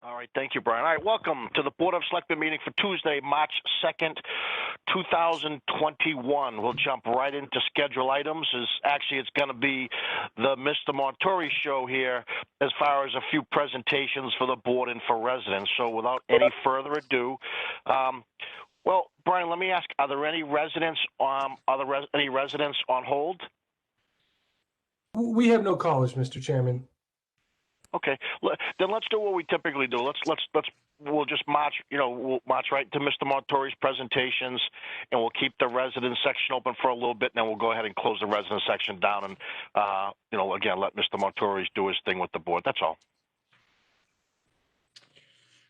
All right, thank you, Brian. All right, welcome to the Board of Selectmen meeting for Tuesday, March 2nd, 2021. We'll jump right into schedule items. It's going to be the Mr. Montori show here as far as a few presentations for the board and for residents. So without any further ado, well, Brian, let me ask, are there any residents, any residents on hold? We have no callers, Mr. Chairman. Okay, then let's do what we typically do. We'll just march, we'll march right to Mr. Montori's presentations, and we'll keep the resident section open for a little bit, and then we'll go ahead and close the resident section down, and again, let Mr. Montori do his thing with the board. That's all.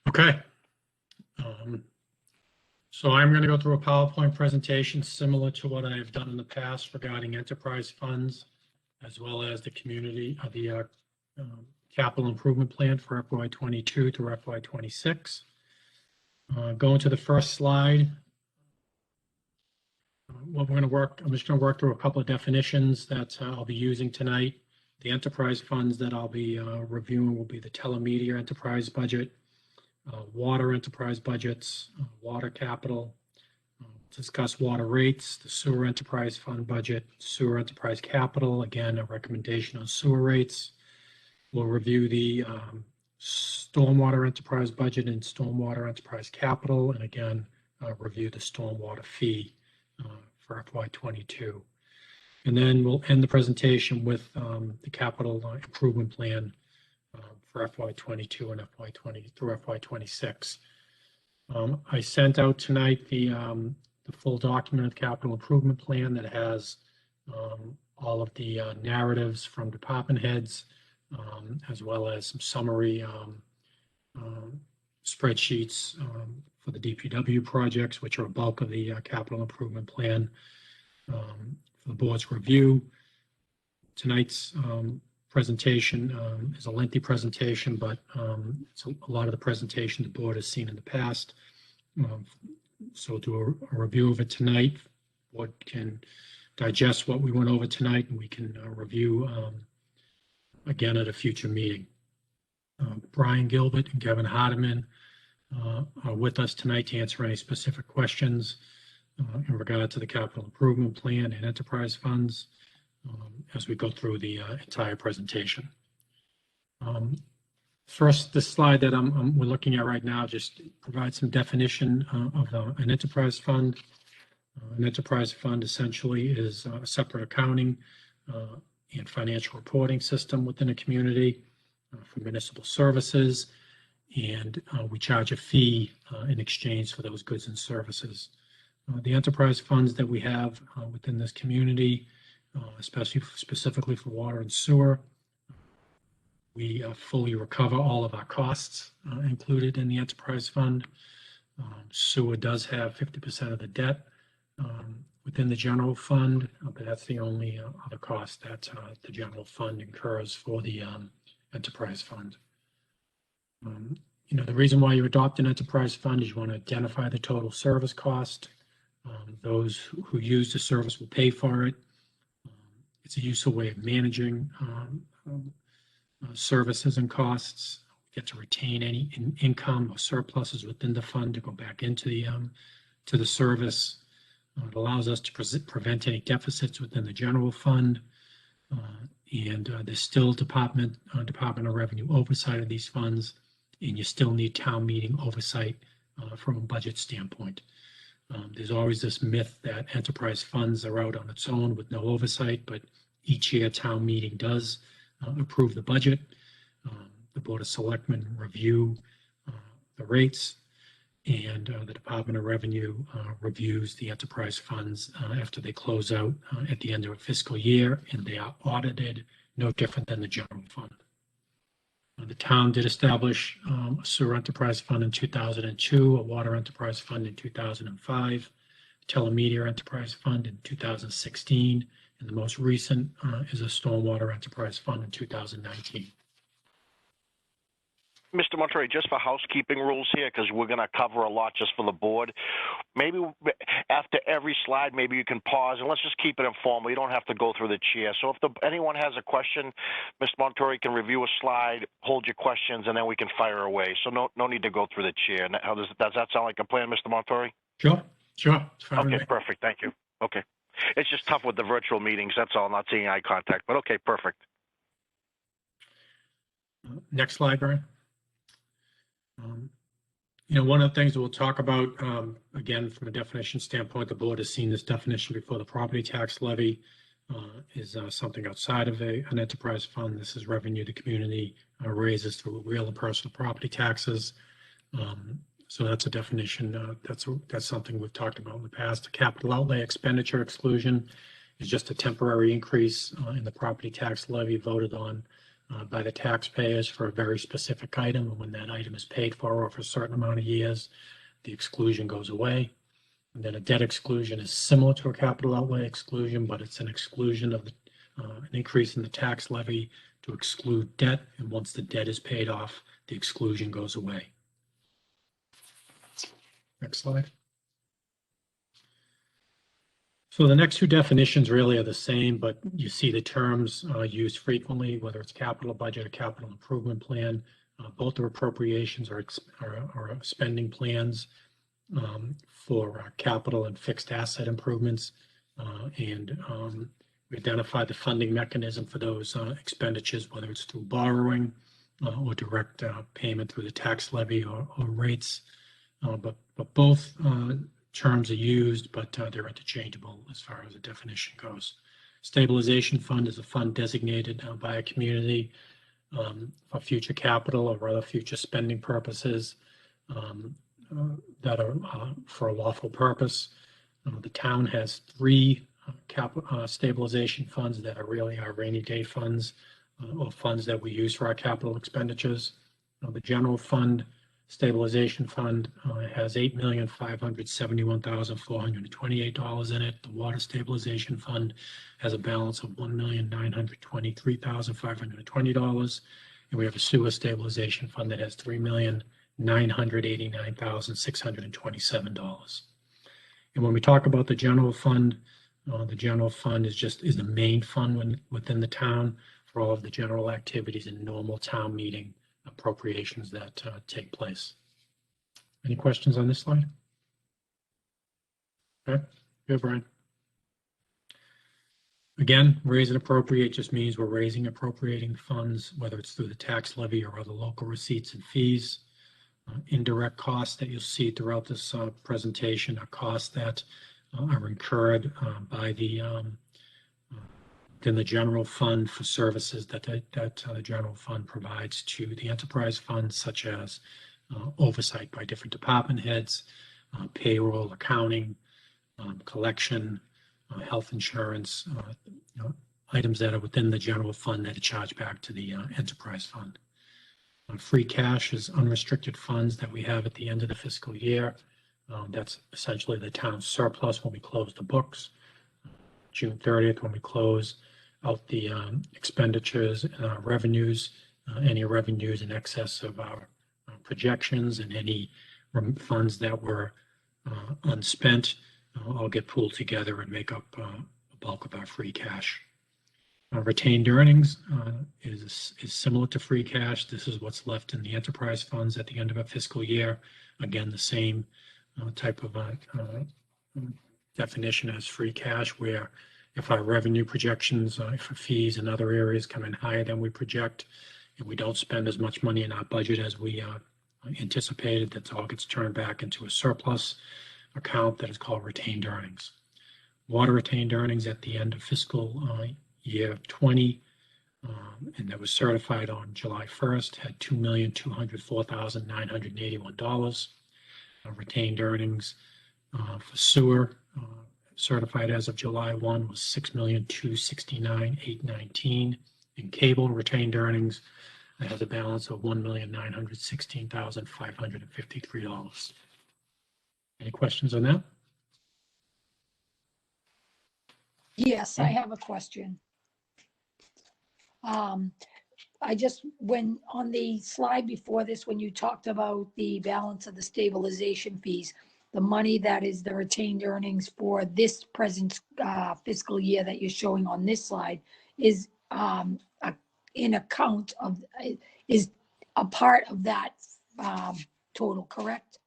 Okay. So I'm going to go through a PowerPoint presentation similar to what I've done in the past regarding enterprise funds, as well as the capital improvement plan for FY22 through FY26. Going to the first slide. I'm just going to work through a couple of definitions that I'll be using tonight. The enterprise funds that I'll be reviewing will be the Telemedia enterprise budget, water enterprise budgets, water capital, discuss water rates, the sewer enterprise fund budget, sewer enterprise capital, again, a recommendation on sewer rates. We'll review the stormwater enterprise budget and stormwater enterprise capital, and again, review the stormwater fee for FY22. And then we'll end the presentation with the capital improvement plan for FY22 and FY20 through FY26. I sent out tonight the full document of the capital improvement plan that has all of the narratives from department heads, as well as some summary spreadsheets for the DPW projects, which are a bulk of the capital improvement plan for the board's review. Tonight's presentation is a lengthy presentation, but it's a lot of the presentation the board has seen in the past. So do a review of it tonight. The board can digest what we went over tonight, and we can review again at a future meeting. Brian Gilbert and Kevin Hardiman are with us tonight to answer any specific questions in regard to the capital improvement plan and enterprise funds as we go through the entire presentation. First, this slide that we're looking at right now just provides some definition of an enterprise fund. An enterprise fund essentially is a separate accounting and financial reporting system within a community for municipal services, and we charge a fee in exchange for those goods and services. The enterprise funds that we have within this community, specifically for water and sewer, we fully recover all of our costs included in the enterprise fund. Sewer does have 50% of the debt within the general fund, but that's the only other cost that the general fund incurs for the enterprise fund. The reason why you adopt an enterprise fund is you want to identify the total service cost. Those who use the service will pay for it. It's a useful way of managing services and costs. We get to retain any income or surpluses within the fund to go back into the service. It allows us to prevent any deficits within the general fund, and there's still Department of Revenue oversight of these funds, and you still need town meeting oversight from a budget standpoint. There's always this myth that enterprise funds are out on its own with no oversight, but each year town meeting does approve the budget. The Board of Selectmen review the rates, and the Department of Revenue reviews the enterprise funds after they close out at the end of a fiscal year, and they are audited no different than the general fund. The town did establish a sewer enterprise fund in 2002, a water enterprise fund in 2005, a telemedia enterprise fund in 2016, and the most recent is a stormwater enterprise fund in 2019. Mr. Monterey, just for housekeeping rules here, because we're going to cover a lot just for the board, maybe after every slide, maybe you can pause, and let's just keep it informal. You don't have to go through the chair. So if anyone has a question, Mr. Monterey can review a slide, hold your questions, and then we can fire away. So no need to go through the chair. Does that sound like a plan, Mr. Monterey? Sure. Okay, perfect. Thank you. Okay. It's just tough with the virtual meetings. That's all. Not seeing eye contact, but okay, perfect. Next slide, Brian. One of the things that we'll talk about, again, from a definition standpoint, the board has seen this definition before. The property tax levy is something outside of an enterprise fund. This is revenue the community raises through real and personal property taxes. So that's a definition. That's something we've talked about in the past. A capital outlay expenditure exclusion is just a temporary increase in the property tax levy voted on by the taxpayers for a very specific item. And when that item is paid for over a certain amount of years, the exclusion goes away. And then a debt exclusion is similar to a capital outlay exclusion, but it's an exclusion of an increase in the tax levy to exclude debt. And once the debt is paid off, the exclusion goes away. Next slide. So the next two definitions really are the same, but you see the terms used frequently, whether it's capital budget or capital improvement plan. Both are appropriations or spending plans for capital and fixed asset improvements. We identify the funding mechanism for those expenditures, whether it's through borrowing or direct payment through the tax levy or rates. But both terms are used, but they're interchangeable as far as the definition goes. Stabilization fund is a fund designated by a community for future capital or other future spending purposes that are for a lawful purpose. The town has three stabilization funds that are really our rainy day funds or funds that we use for our capital expenditures. The general fund Stabilization Fund has $8,571,428 in it. The Water Stabilization Fund has a balance of $1,923,520. And we have a Sewer Stabilization Fund that has $3,989,627. And when we talk about the general fund is the main fund within the town for all of the general activities and normal town meeting appropriations that take place. Any questions on this slide? Okay, good, Brian. Again, raise and appropriate just means we're appropriating funds, whether it's through the tax levy or other local receipts and fees. Indirect costs that you'll see throughout this presentation are costs that are incurred by in the general fund for services that the general fund provides to the enterprise fund, such as oversight by different department heads, payroll, accounting, collection, health insurance, items that are within the general fund that are charged back to the enterprise fund. Free cash is unrestricted funds that we have at the end of the fiscal year. That's essentially the town's surplus when we close the books. June 30th, when we close out the expenditures and our revenues, any revenues in excess of our projections and any funds that were unspent all get pooled together and make up a bulk of our free cash. Retained earnings is similar to free cash. This is what's left in the enterprise funds at the end of a fiscal year. Again, the same type of definition as free cash, where if our revenue projections for fees and other areas come in higher than we project, and we don't spend as much money in our budget as we anticipated, that all gets turned back into a surplus account that is called retained earnings. Water retained earnings at the end of fiscal year 20, and that was certified on July 1st, had $2,204,981. Retained earnings for sewer, certified as of July 1, was $6,269,819. In cable, retained earnings has a balance of $1,916,553. Any questions on that? Yes, I have a question. when on the slide before this, when you talked about the balance of the stabilization fees, the money that is the retained earnings for this present fiscal year that you're showing on this slide is in account of, is a part of that total, correct?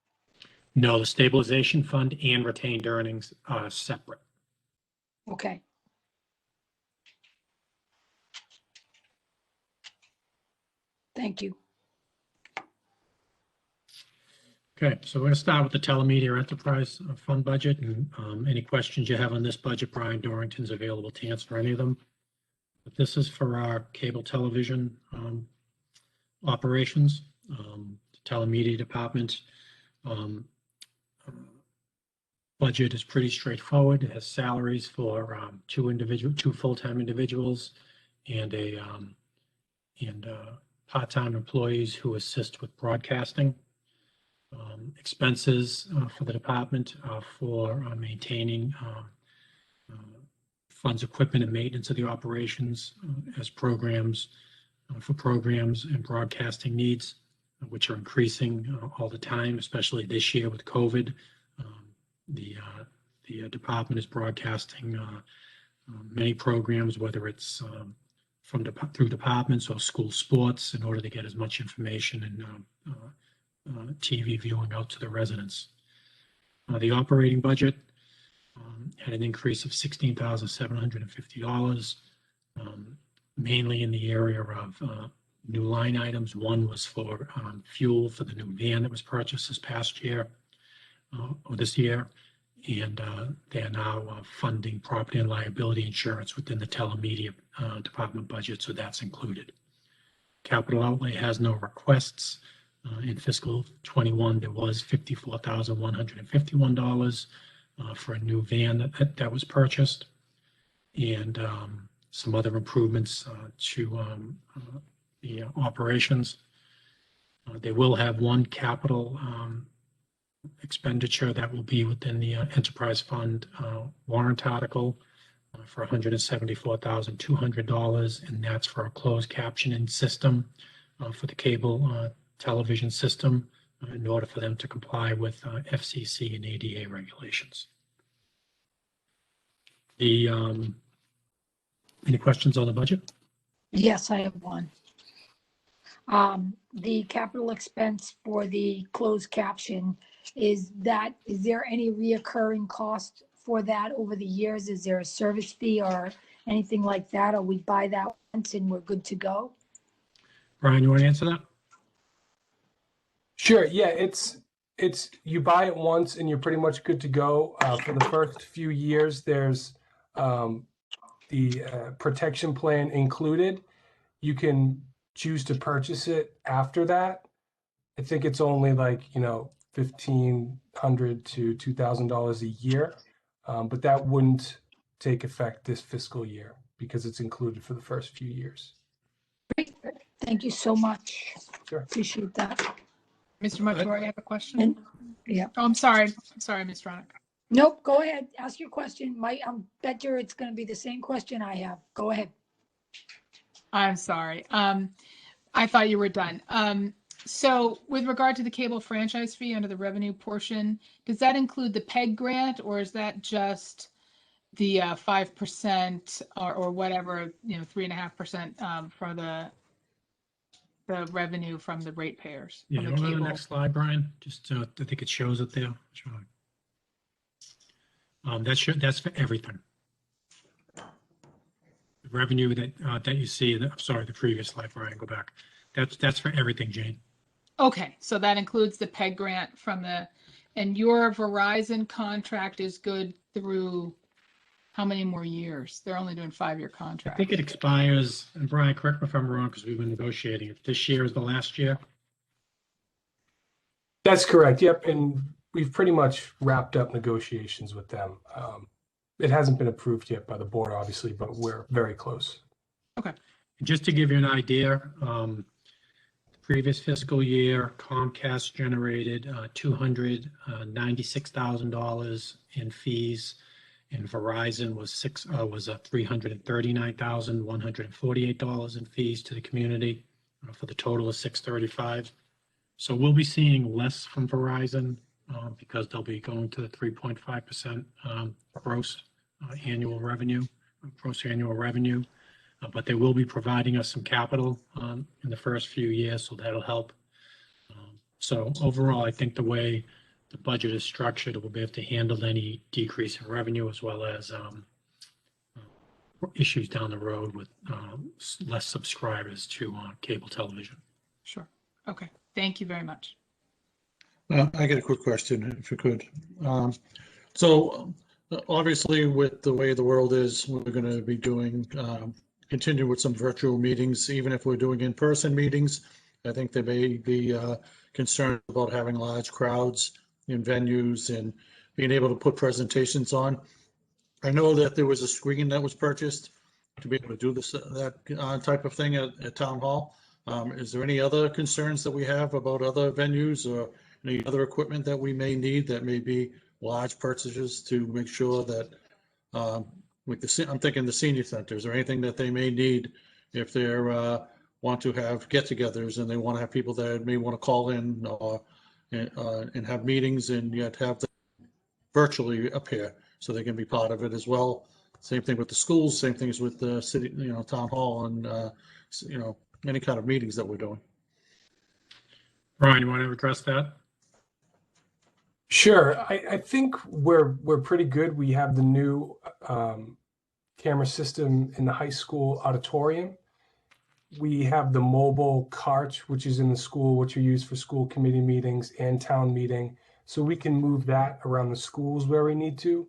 No, the stabilization fund and retained earnings are separate. Okay. Thank you. Okay, so we're going to start with the Telemedia Enterprise Fund budget, and any questions you have on this budget, Brian Dorrington's available to answer any of them. But this is for our cable television operations. The Telemedia department budget is pretty straightforward. It has salaries for two full-time individuals and part-time employees who assist with broadcasting. Expenses for the department for maintaining funds, equipment, and maintenance of the operations as programs for programs and broadcasting needs, which are increasing all the time, especially this year with COVID. The department is broadcasting many programs, whether it's through departments or school sports, in order to get as much information and TV viewing out to the residents. The operating budget had an increase of $16,750, mainly in the area of new line items. One was for fuel for the new van that was purchased this past year, or this year, and they're now funding property and liability insurance within the Telemedia department budget, so that's included. Capital outlay has no requests. In fiscal 21, there was $54,151 for a new van that was purchased, and some other improvements to the operations. They will have one capital expenditure that will be within the enterprise fund warrant article for $174,200, and that's for a closed captioning system for the cable television system in order for them to comply with FCC and ADA regulations. Any questions on the budget? Yes, I have one. The capital expense for the closed caption, is there any reoccurring cost for that over the years? Is there a service fee or anything like that? Or we buy that once and we're good to go? Brian, you want to answer that? Sure. Yeah, it's you buy it once and you're pretty much good to go. For the first few years, there's the protection plan included. You can choose to purchase it after that. I think it's only like, $1,500 to $2,000 a year, but that wouldn't take effect this fiscal year because it's included for the first few years. Great. Thank you so much. Sure. Appreciate that. Mr. Montori, I have a question. And, yeah. Oh, I'm sorry, Ms. Ronick. Nope, go ahead. Ask your question. I bet you it's going to be the same question I have. Go ahead. I'm sorry. I thought you were done. So with regard to the cable franchise fee under the revenue portion, does that include the PEG grant, or is that just the 5% or whatever, 3.5% for the revenue from the ratepayers? Yeah, from go the to the cable? next slide, Brian. Just I think it shows it there. Sure. That's for everything. The revenue that you see. I'm sorry, the previous slide, Brian. Go back. That's for everything, Jane. Okay, so that includes the PEG grant and your Verizon contract is good through how many more years? They're only doing 5-year I contracts. think it expires, and Brian, correct me if I'm wrong, because we've been negotiating it. This year is the last year. That's correct. Yep. And we've pretty much wrapped up negotiations with them. It hasn't been approved yet by the board, obviously, but we're very close. Okay. Just to give you an idea, the previous fiscal year, Comcast generated $296,000 in fees, and Verizon was $339,148 in fees to the community. for the total of 635. So we'll be seeing less from Verizon because they'll be going to the 3.5% gross annual revenue, but they will be providing us some capital in the first few years, so that'll help. So overall, I think the way the budget is structured, we'll be able to handle any decrease in revenue as well as issues down the road with less subscribers to cable television. Sure. Okay. Thank you very much. I got a quick question, if you could. So obviously, with the way the world is, we're going to be doing, continue with some virtual meetings, even if we're doing in-person meetings. I think they may be concerned about having large crowds in venues and being able to put presentations on. I know that there was a screen that was purchased to be able to do this, that type of thing at Town Hall. Is there any other concerns that we have about other venues or any other equipment that we may need that may be large purchases to make sure that, with the, I'm thinking the senior centers or anything that they may need if they're want to have get-togethers and they want to have people that may want to call in or and have meetings and yet have them virtually appear so they can be part of it as well. Same thing with the schools, same things with the city, Town Hall and, any kind of meetings that we're doing. Brian, you want to address that? Sure. I think we're pretty good. We have the new camera system in the high school auditorium. We have the mobile cart, which is in the school, which are used for school committee meetings and town meeting. So we can move that around the schools where we need to.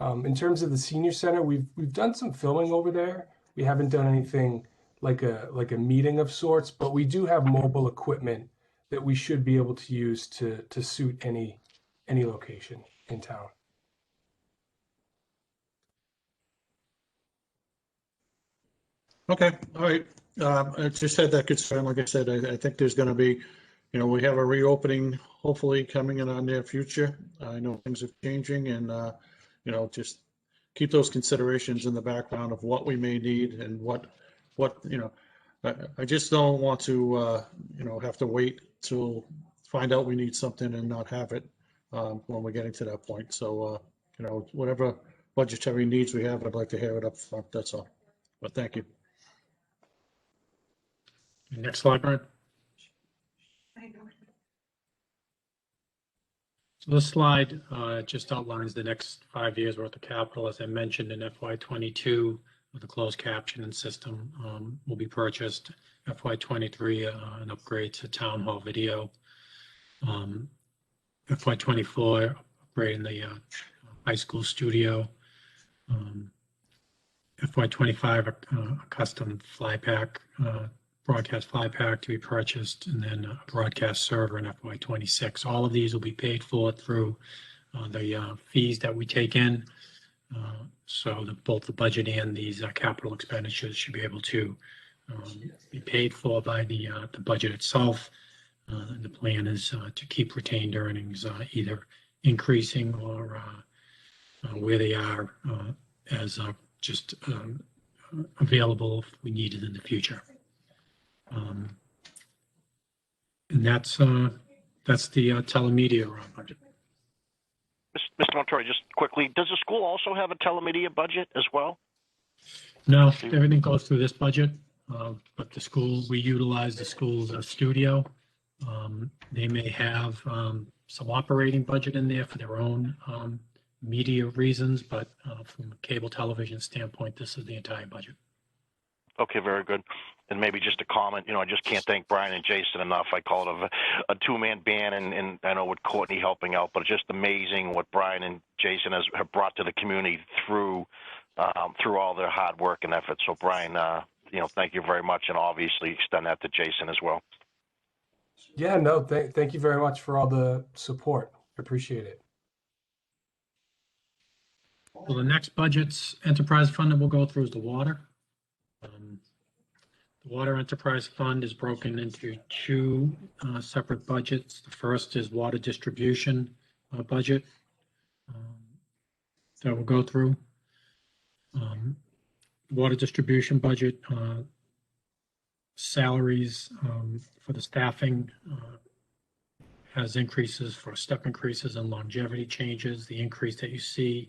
In terms of the senior center, we've done some filming over there. We haven't done anything like a meeting of sorts, but we do have mobile equipment that we should be able to use to suit any location in town. Okay, all right. I just had that concern. Like I said, I think there's going to be, we have a reopening hopefully coming in our near future. I know things are changing and, just keep those considerations in the background of what we may need and what, I just don't want to, have to wait till find out we need something and not have it when we're getting to that point. So, whatever budgetary needs we have, I'd like to hear it up front. That's all. But thank you. Next slide, Brian. So this slide just outlines the next 5 years worth of capital. As I mentioned in FY22, with the closed captioning system will be purchased. FY23, an upgrade to town hall video. FY24, upgrading the high school studio. FY25, a custom fly pack, broadcast fly pack to be purchased, and then a broadcast server in FY26. All of these will be paid for through the fees that we take in. So both the budget and these capital expenditures should be able to be paid for by the budget itself. And the plan is to keep retained earnings either increasing or where they are as just available if we need it in the future. And that's the Telemedia budget. Mr. Montori, just quickly, does the school also have a telemedia budget as well? No, everything goes through this budget, but the school, we utilize the school's studio. They may have some operating budget in there for their own media reasons, but from a cable television standpoint, this is the entire budget. Okay, very good. And maybe just a comment, I just can't thank Brian and Jason enough. I call it a two-man band, and I know with Courtney helping out, but it's just amazing what Brian and Jason have brought to the community through all their hard work and effort. So Brian, thank you very much, and obviously extend that to Jason as well. Yeah, no, thank you very much for all the support. Appreciate it. Well, the next budget's enterprise fund that we'll go through is the water. The water enterprise fund is broken into two separate budgets. The first is water distribution budget that we'll go through. Water distribution budget Salaries for the staffing has increases for step increases and longevity changes. The increase that you see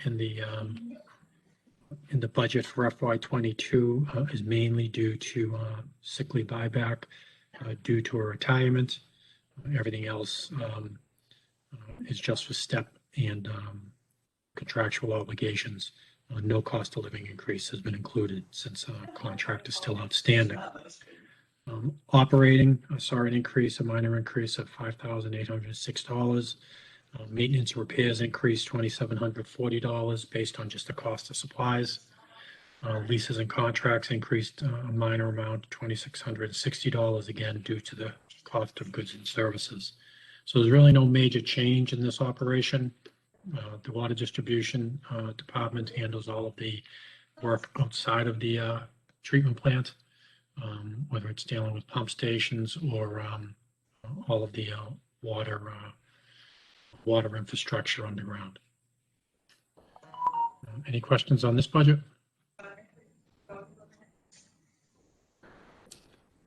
in the budget for FY22 is mainly due to sick leave buyback due to a retirement. Everything else is just for step and contractual obligations. No cost of living increase has been included since contract is still outstanding. Operating saw an increase, a minor increase of $5,806. Maintenance and repairs increased $2,740 based on just the cost of supplies. Leases and contracts increased a minor amount, $2,660, again, due to the cost of goods and services. So there's really no major change in this operation. The water distribution department handles all of the work outside of the treatment plant, whether it's dealing with pump stations or all of the water infrastructure underground. Any questions on this budget?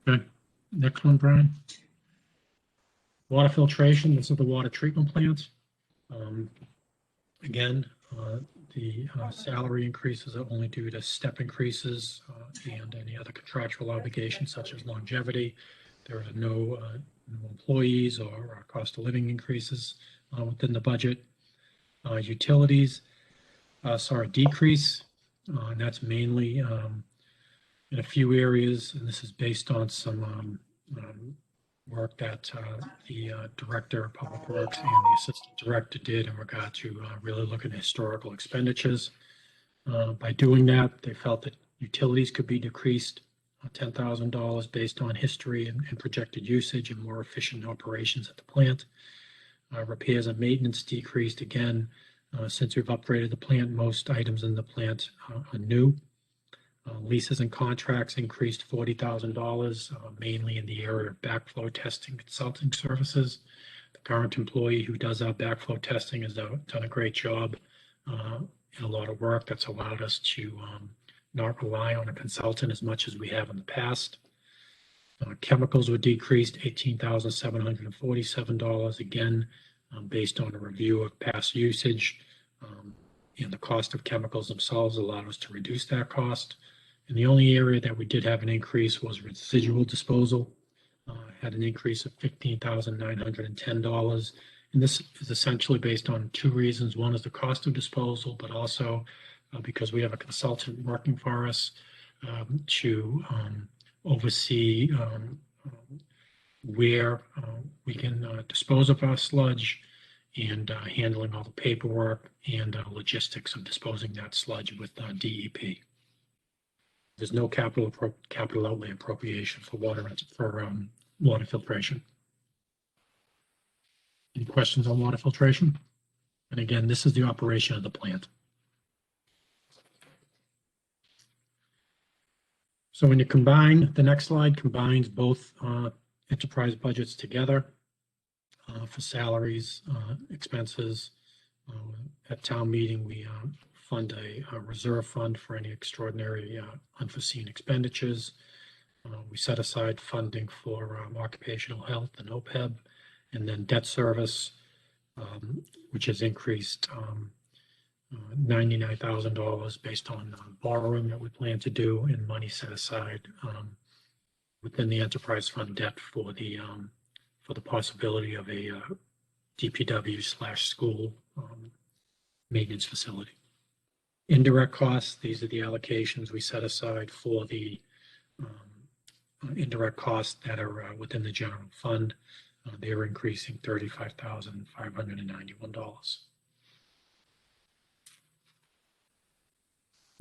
Okay, next one, Brian. Water filtration, this is the water treatment plant. Again, the salary increases are only due to step increases and any other contractual obligations such as longevity. There are no employees or cost of living increases within the budget. Utilities saw a decrease, and that's mainly in a few areas, and this is based on some work that the Director of Public Works and the Assistant Director did in regard to really looking at historical expenditures. By doing that, they felt that utilities could be decreased $10,000 based on history and projected usage and more efficient operations at the plant. Repairs and maintenance decreased again. Since we've upgraded the plant, most items in the plant are new. Leases and contracts increased $40,000, mainly in the area of backflow testing consulting services. The current employee who does our backflow testing has done a great job and a lot of work that's allowed us to not rely on a consultant as much as we have in the past. Chemicals were decreased $18,747, again, based on a review of past usage. And the cost of chemicals themselves allowed us to reduce that cost. And the only area that we did have an increase was residual disposal, had an increase of $15,910. And this is essentially based on two reasons. One is the cost of disposal, but also because we have a consultant working for us to oversee where we can dispose of our sludge and handling all the paperwork and logistics of disposing that sludge with DEP. There's no capital outlay appropriation for water filtration. Any questions on water filtration? And again, this is the operation of the plant. So when you combine, the next slide combines both enterprise budgets together for salaries, expenses. At town meeting, we fund a reserve fund for any extraordinary unforeseen expenditures. We set aside funding for occupational health and OPEB, and then debt service, which has increased $99,000 based on borrowing that we plan to do and money set aside within the enterprise fund debt for the possibility of a DPW/school maintenance facility. Indirect costs, these are the allocations we set aside for the indirect costs that are within the general fund. They're increasing $35,591.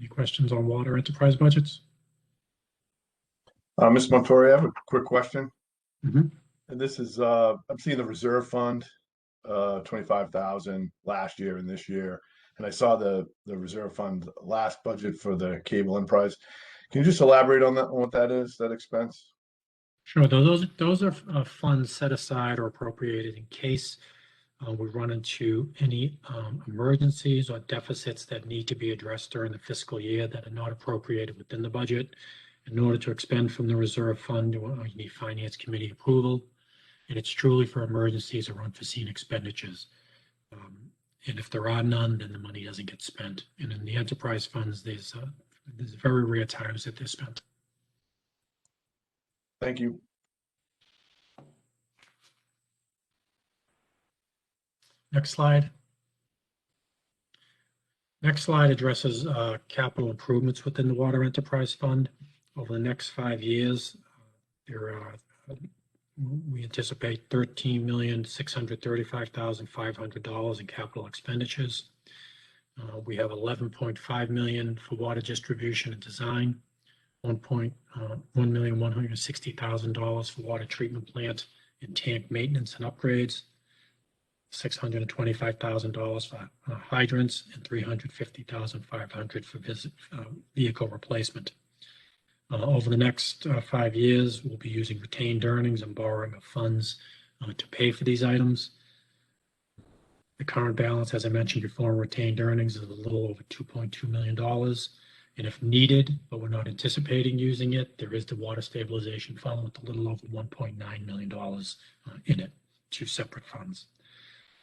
Any questions on water enterprise budgets? Mr. Montori, I have a quick question. Mm-hmm. And this is, I'm seeing the reserve fund, 25,000 last year and this year. And I saw the reserve fund last budget for the cable enterprise. Can you just elaborate on that, on what that is, that expense? Sure. Those are funds set aside or appropriated in case we run into any emergencies or deficits that need to be addressed during the fiscal year that are not appropriated within the budget. In order to expend from the reserve fund, you need finance committee approval, and it's truly for emergencies or unforeseen expenditures. And if there are none, then the money doesn't get spent. And in the enterprise funds, there's very rare times that they're spent. Thank you. Next slide. Next slide addresses capital improvements within the Water Enterprise Fund. Over the next 5 years, we anticipate $13,635,500 in capital expenditures. We have $11.5 million for water distribution and design, $1,160,000 for water treatment plant and tank maintenance and upgrades, $625,000 for hydrants, and $350,500 for vehicle replacement. Over the next 5 years, we'll be using retained earnings and borrowing of funds to pay for these items. The current balance, as I mentioned before, retained earnings is a little over $2.2 million. And if needed, but we're not anticipating using it, there is the Water Stabilization Fund with a little over $1.9 million in it, 2 separate funds.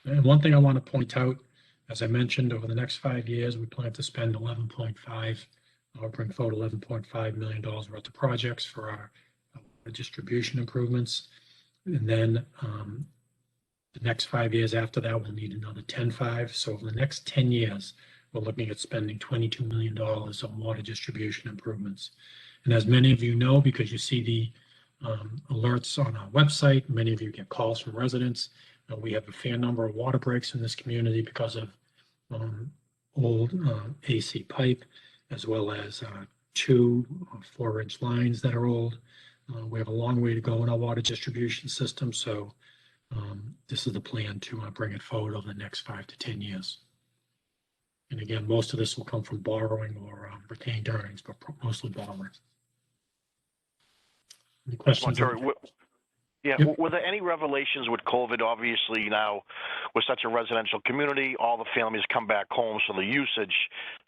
And one thing I want to point out, as I mentioned, over the next 5 years, we plan to spend bring forward $11.5 million worth of projects for our distribution improvements. And then the next 5 years after that, we'll need another 10.5. So over the next 10 years, we're looking at spending $22 million on water distribution improvements. And as many of you know, because you see the alerts on our website, many of you get calls from residents. We have a fair number of water breaks in this community because of old AC pipe, as well as 2 4-inch lines that are old. We have a long way to go in our water distribution system, so this is the plan to bring it forward over the next 5 to 10 years. And again, most of this will come from borrowing or retained earnings, but mostly borrowing. Any questions? Yeah, Yep. were there any revelations with COVID? Obviously, now we're such a residential community, all the families come back home, so the usage,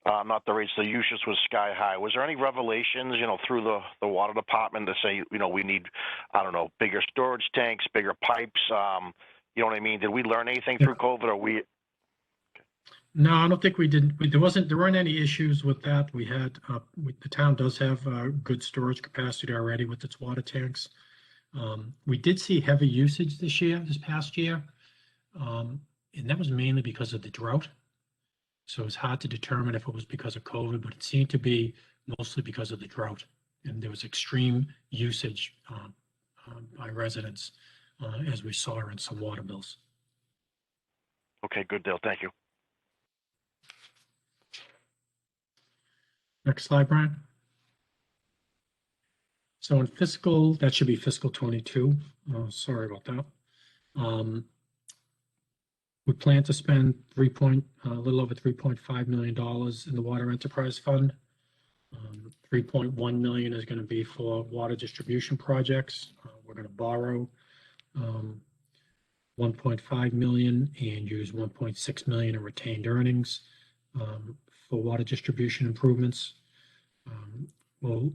not the rates, the usage was sky high. Was there any revelations, through the water department to say, we need, I don't know, bigger storage tanks, bigger pipes? You know what I mean? Did we learn anything through COVID, or we? No, I don't think we did. There weren't any issues with that. We had, the town does have good storage capacity already with its water tanks. We did see heavy usage this past year, and that was mainly because of the drought. So it's hard to determine if it was because of COVID, but it seemed to be mostly because of the drought. And there was extreme usage by residents, as we saw in some water bills. Okay, good deal. Thank you. Next slide, Brian. So in that should be fiscal 22. Sorry about that. We plan to spend a little over $3.5 million in the Water Enterprise Fund. 3.1 million is going to be for water distribution projects. We're going to borrow 1.5 million and use 1.6 million in retained earnings for water distribution improvements. We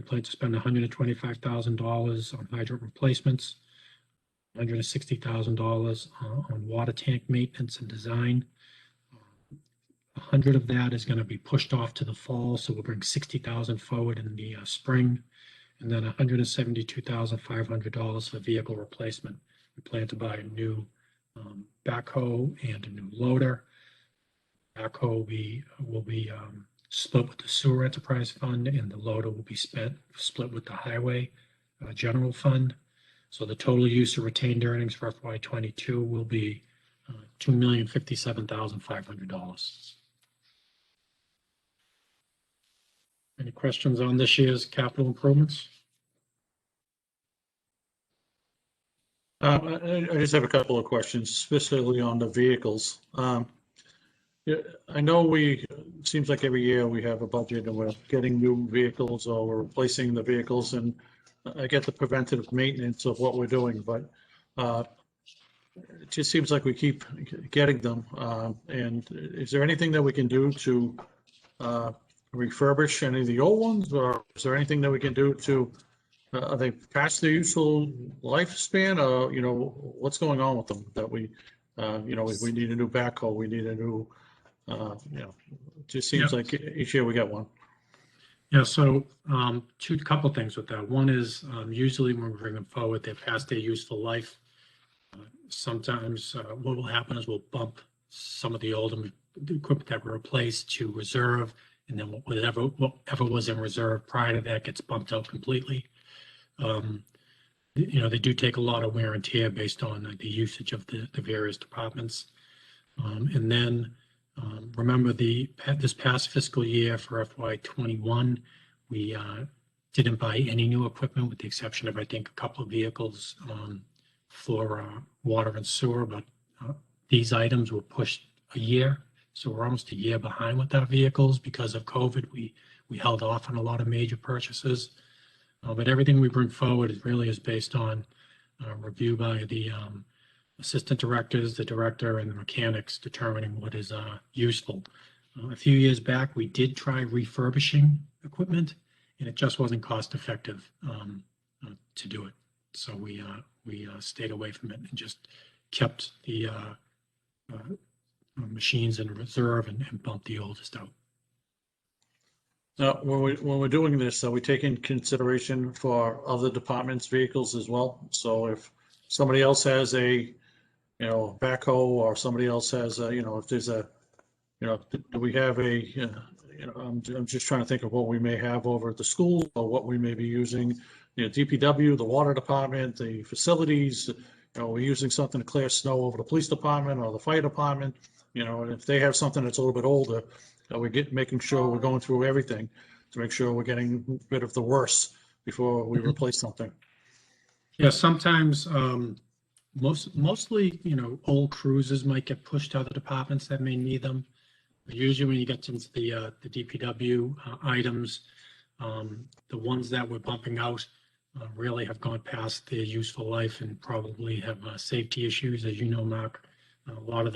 plan to spend $125,000 on hydrant replacements, $160,000 on water tank maintenance and design. 100 of that is going to be pushed off to the fall, so we'll bring 60,000 forward in the spring, and then $172,500 for vehicle replacement. We plan to buy a new backhoe and a new loader. Backhoe will be split with the Sewer Enterprise Fund, and the loader will be split with the Highway General Fund. So the total use of retained earnings for FY22 will be $2,057,500. Any questions on this year's capital improvements? I just have a couple of questions, specifically on the vehicles. I know seems like every year we have a budget and we're getting new vehicles or we're replacing the vehicles, and I get the preventative maintenance of what we're doing, but it just seems like we keep getting them. And is there anything that we can do to refurbish any of the old ones, or is there anything that we can do to, are they past their useful lifespan, or, you know, what's going on with them that we, you know, we need a new backhoe, we need a new, you know, it just seems Yeah. like each year we get one. Yeah, so couple things with that. One is usually when we bring them forward, they're past their useful life. Sometimes what will happen is we'll bump some of the older equipment that we replaced to reserve, and then whatever was in reserve prior to that gets bumped out completely. You know, they do take a lot of wear and tear based on the usage of the various departments. And then remember this past fiscal year for FY21, we didn't buy any new equipment with the exception of, I think, a couple of vehicles for water and sewer, but these items were pushed a year. So we're almost a year behind with our vehicles because of COVID. We held off on a lot of major purchases. But everything we bring forward really is based on review by the assistant directors, the director, and the mechanics determining what is useful. A few years back, we did try refurbishing equipment, and it just wasn't cost effective to do it. So we stayed away from it and just kept the machines in reserve and bumped the oldest out. Now, when we're doing this, are we taking consideration for other departments' vehicles as well? So if somebody else has a, you know, backhoe, or somebody else has a, you know, if there's a, you know, do we have a, you know, I'm just trying to think of what we may have over at the school, or what we may be using, you know, DPW, the water department, the facilities, you know, we're using something to clear snow over the police department or the fire department, you know, and if they have something that's a little bit older, making sure we're going through everything to make sure we're getting rid of the worst before we replace something. Yeah, sometimes mostly, you know, old cruisers might get pushed to other departments that may need them. But usually when you get into the DPW items, the ones that we're bumping out really have gone past their useful life and probably have safety issues. As you know, Mark, a lot of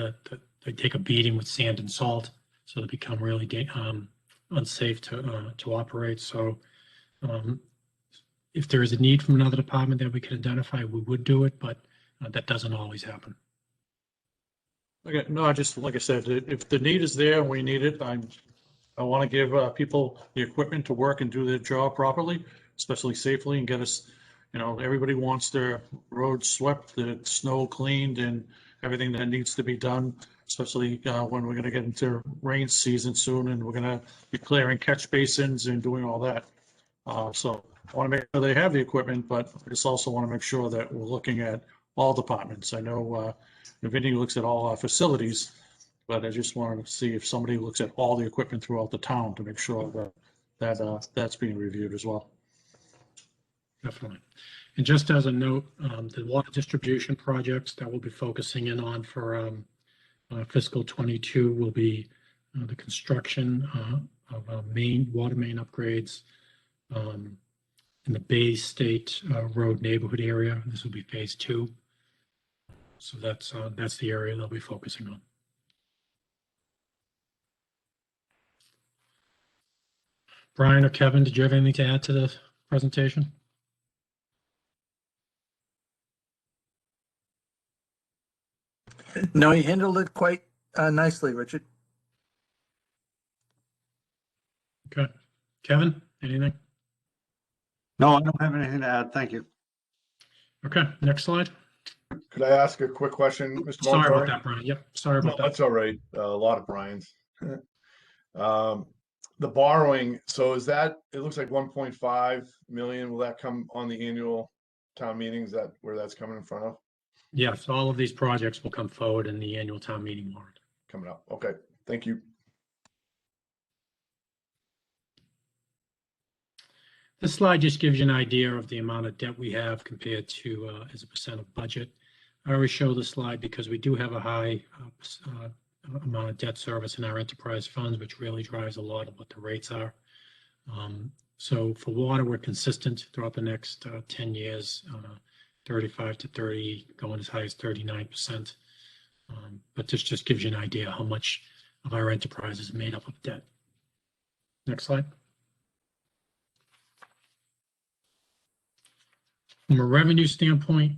they take a beating with sand and salt, so they become really unsafe to operate. So if there is a need from another department that we can identify, we would do it, but that doesn't always happen. Okay, no, I just, like I said, if the need is there and we need it, I want to give people the equipment to work and do their job properly, especially safely, and get us, you know, everybody wants their roads swept, the snow cleaned, and everything that needs to be done, especially when we're going to get into rain season soon, and we're going to be clearing catch basins and doing all that. So I want to make sure they have the equipment, but I just also want to make sure that we're looking at all departments. I know Vinny looks at all our facilities, but I just wanted to see if somebody looks at all the equipment throughout the town to make sure that that's being reviewed as well. Definitely. And just as a note, the water distribution projects that we'll be focusing in on for fiscal 22 will be the construction of water main upgrades in the Bay State Road neighborhood area. This will be phase 2. So that's the area they'll be focusing on. Brian or Kevin, did you have anything to add to the presentation? No, you handled it quite nicely, Richard. Okay. Kevin, anything? No, I don't have anything to add. Thank you. Okay, next slide. Could I ask a quick question, Mr. Sorry Montori? about that, Brian. Yep, sorry No, about that. that's all right. A lot of Brian's. The borrowing, so is that, it looks like 1.5 million. Will that come on the annual town meetings? That where that's coming in front of? Yes, all of these projects will come forward in the annual town meeting warrant. Coming up. Okay, thank you. This slide just gives you an idea of the amount of debt we have compared to as a percent of budget. I always show this slide because we do have a high amount of debt service in our enterprise funds, which really drives a lot of what the rates are. So for water, we're consistent throughout the next 10 years, 35 to 30, going as high as 39%. But this just gives you an idea how much of our enterprise is made up of debt. Next slide. From a revenue standpoint,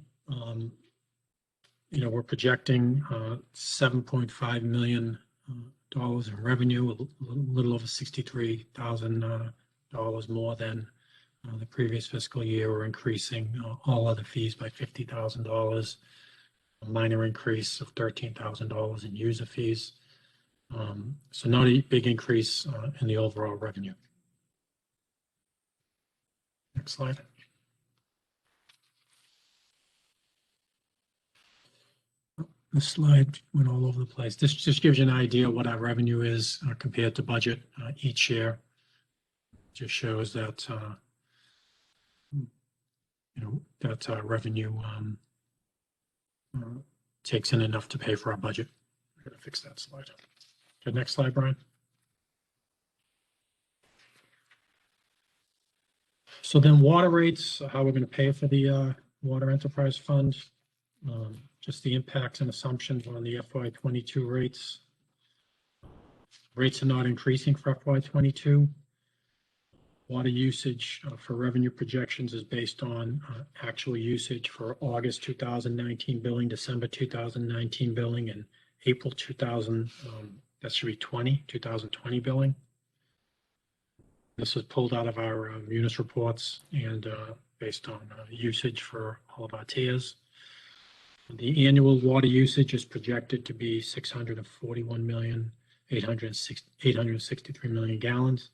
we're projecting $7.5 million in revenue, a little over $63,000 more than the previous fiscal year. We're increasing all other fees by $50,000, a minor increase of $13,000 in user fees. So not a big increase in the overall revenue. Next slide. This slide went all over the place. This just gives you an idea what our revenue is compared to budget each year. Just shows that that revenue takes in enough to pay for our budget. I'm going to fix that slide. Okay, next slide, Brian. So then water rates, how we're going to pay for the water enterprise fund. Just the impacts and assumptions on the FY22 rates. Rates are not increasing for FY22. Water usage for revenue projections is based on actual usage for August 2019 billing, December 2019 billing, and April 2020 billing. This was pulled out of our munis reports and based on usage for all of our tiers. The annual water usage is projected to be 641,863 million gallons,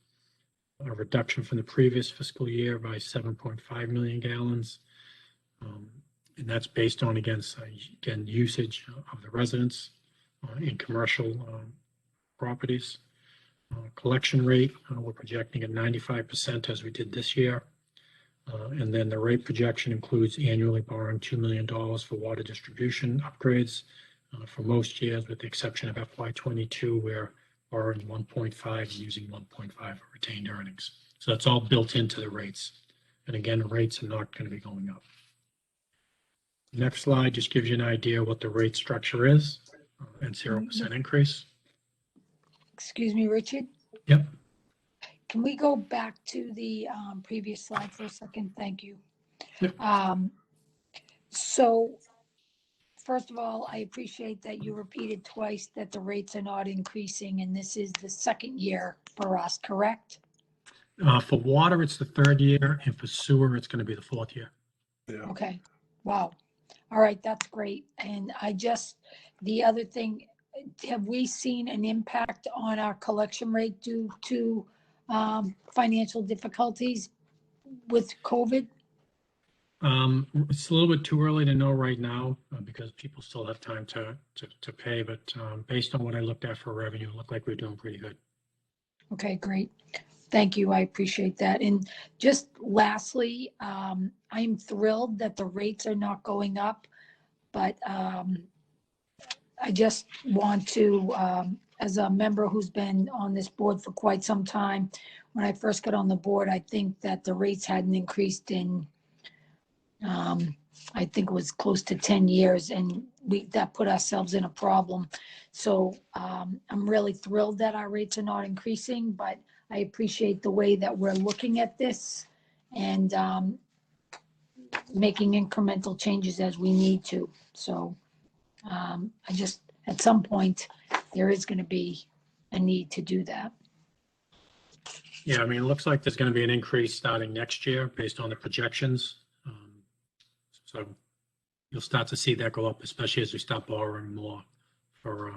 a reduction from the previous fiscal year by 7.5 million gallons. And that's based on, again, usage of the residents in commercial properties. Collection rate, we're projecting at 95% as we did this year. And then the rate projection includes annually borrowing $2 million for water distribution upgrades for most years, with the exception of FY22, where borrowing 1.5 and using 1.5 for retained earnings. So that's all built into the rates. And again, the rates are not going to be going up. Next slide just gives you an idea what the rate structure is and 0% increase. Excuse me, Richard? Yep. Can we go back to the previous slide for a second? Thank you. Yep. So first of all, I appreciate that you repeated twice that the rates are not increasing, and this is the second year for us, correct? For water, it's the third year, and for sewer, it's going to be the fourth year. Yeah. Okay. Wow. All right. That's great. And the other thing, have we seen an impact on our collection rate due to financial difficulties with COVID? It's a little bit too early to know right now because people still have time to pay, but based on what I looked at for revenue, it looked like we're doing pretty good. Okay, great. Thank you. I appreciate that. And just lastly, I'm thrilled that the rates are not going up, but I just want to, as a member who's been on this board for quite some time, when I first got on the board, I think that the rates hadn't increased in, I think it was close to 10 years, and that put ourselves in a problem. So I'm really thrilled that our rates are not increasing, but I appreciate the way that we're looking at this and making incremental changes as we need to. So at some point, there is going to be a need to do that. Yeah, I mean, it looks like there's going to be an increase starting next year based on the projections. So you'll start to see that go up, especially as we start borrowing more for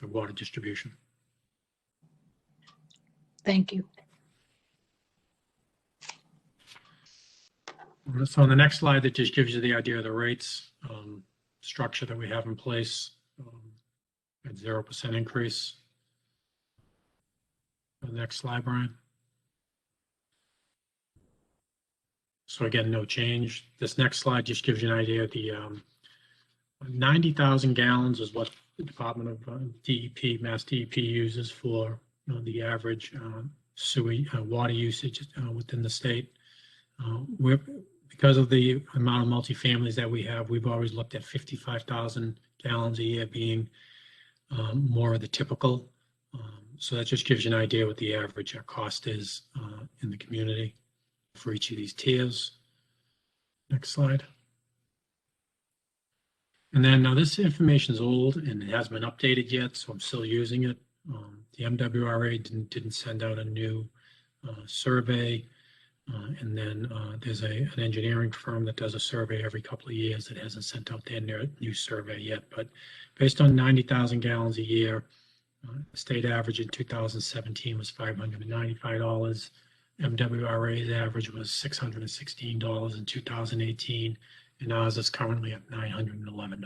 water distribution. Thank you. So on the next slide, that just gives you the idea of the rates structure that we have in place at 0% increase. The next slide, Brian. So again, no change. This next slide just gives you an idea of the 90,000 gallons is what the Department of DEP, Mass DEP uses for the average water usage within the state. Because of the amount of multifamilies that we have, we've always looked at 55,000 gallons a year being more of the typical. So that just gives you an idea what the average cost is in the community for each of these tiers. Next slide. And then now this information is old and it hasn't been updated yet, so I'm still using it. The MWRA didn't send out a new survey. And then there's an engineering firm that does a survey every couple of years that hasn't sent out their new survey yet. But based on 90,000 gallons a year, the state average in 2017 was $595. MWRA's average was $616 in 2018, and ours is currently at $911.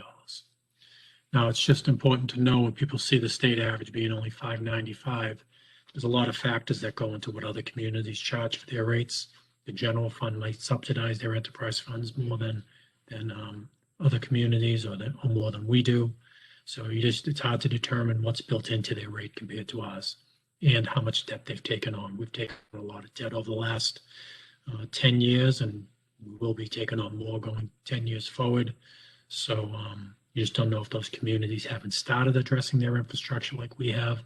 Now, it's just important to know when people see the state average being only $595, there's a lot of factors that go into what other communities charge for their rates. The general fund might subsidize their enterprise funds more than other communities or more than we do. So it's hard to determine what's built into their rate compared to ours and how much debt they've taken on. We've taken a lot of debt over the last 10 years, and we will be taking on more going 10 years forward. So you just don't know if those communities haven't started addressing their infrastructure like we have,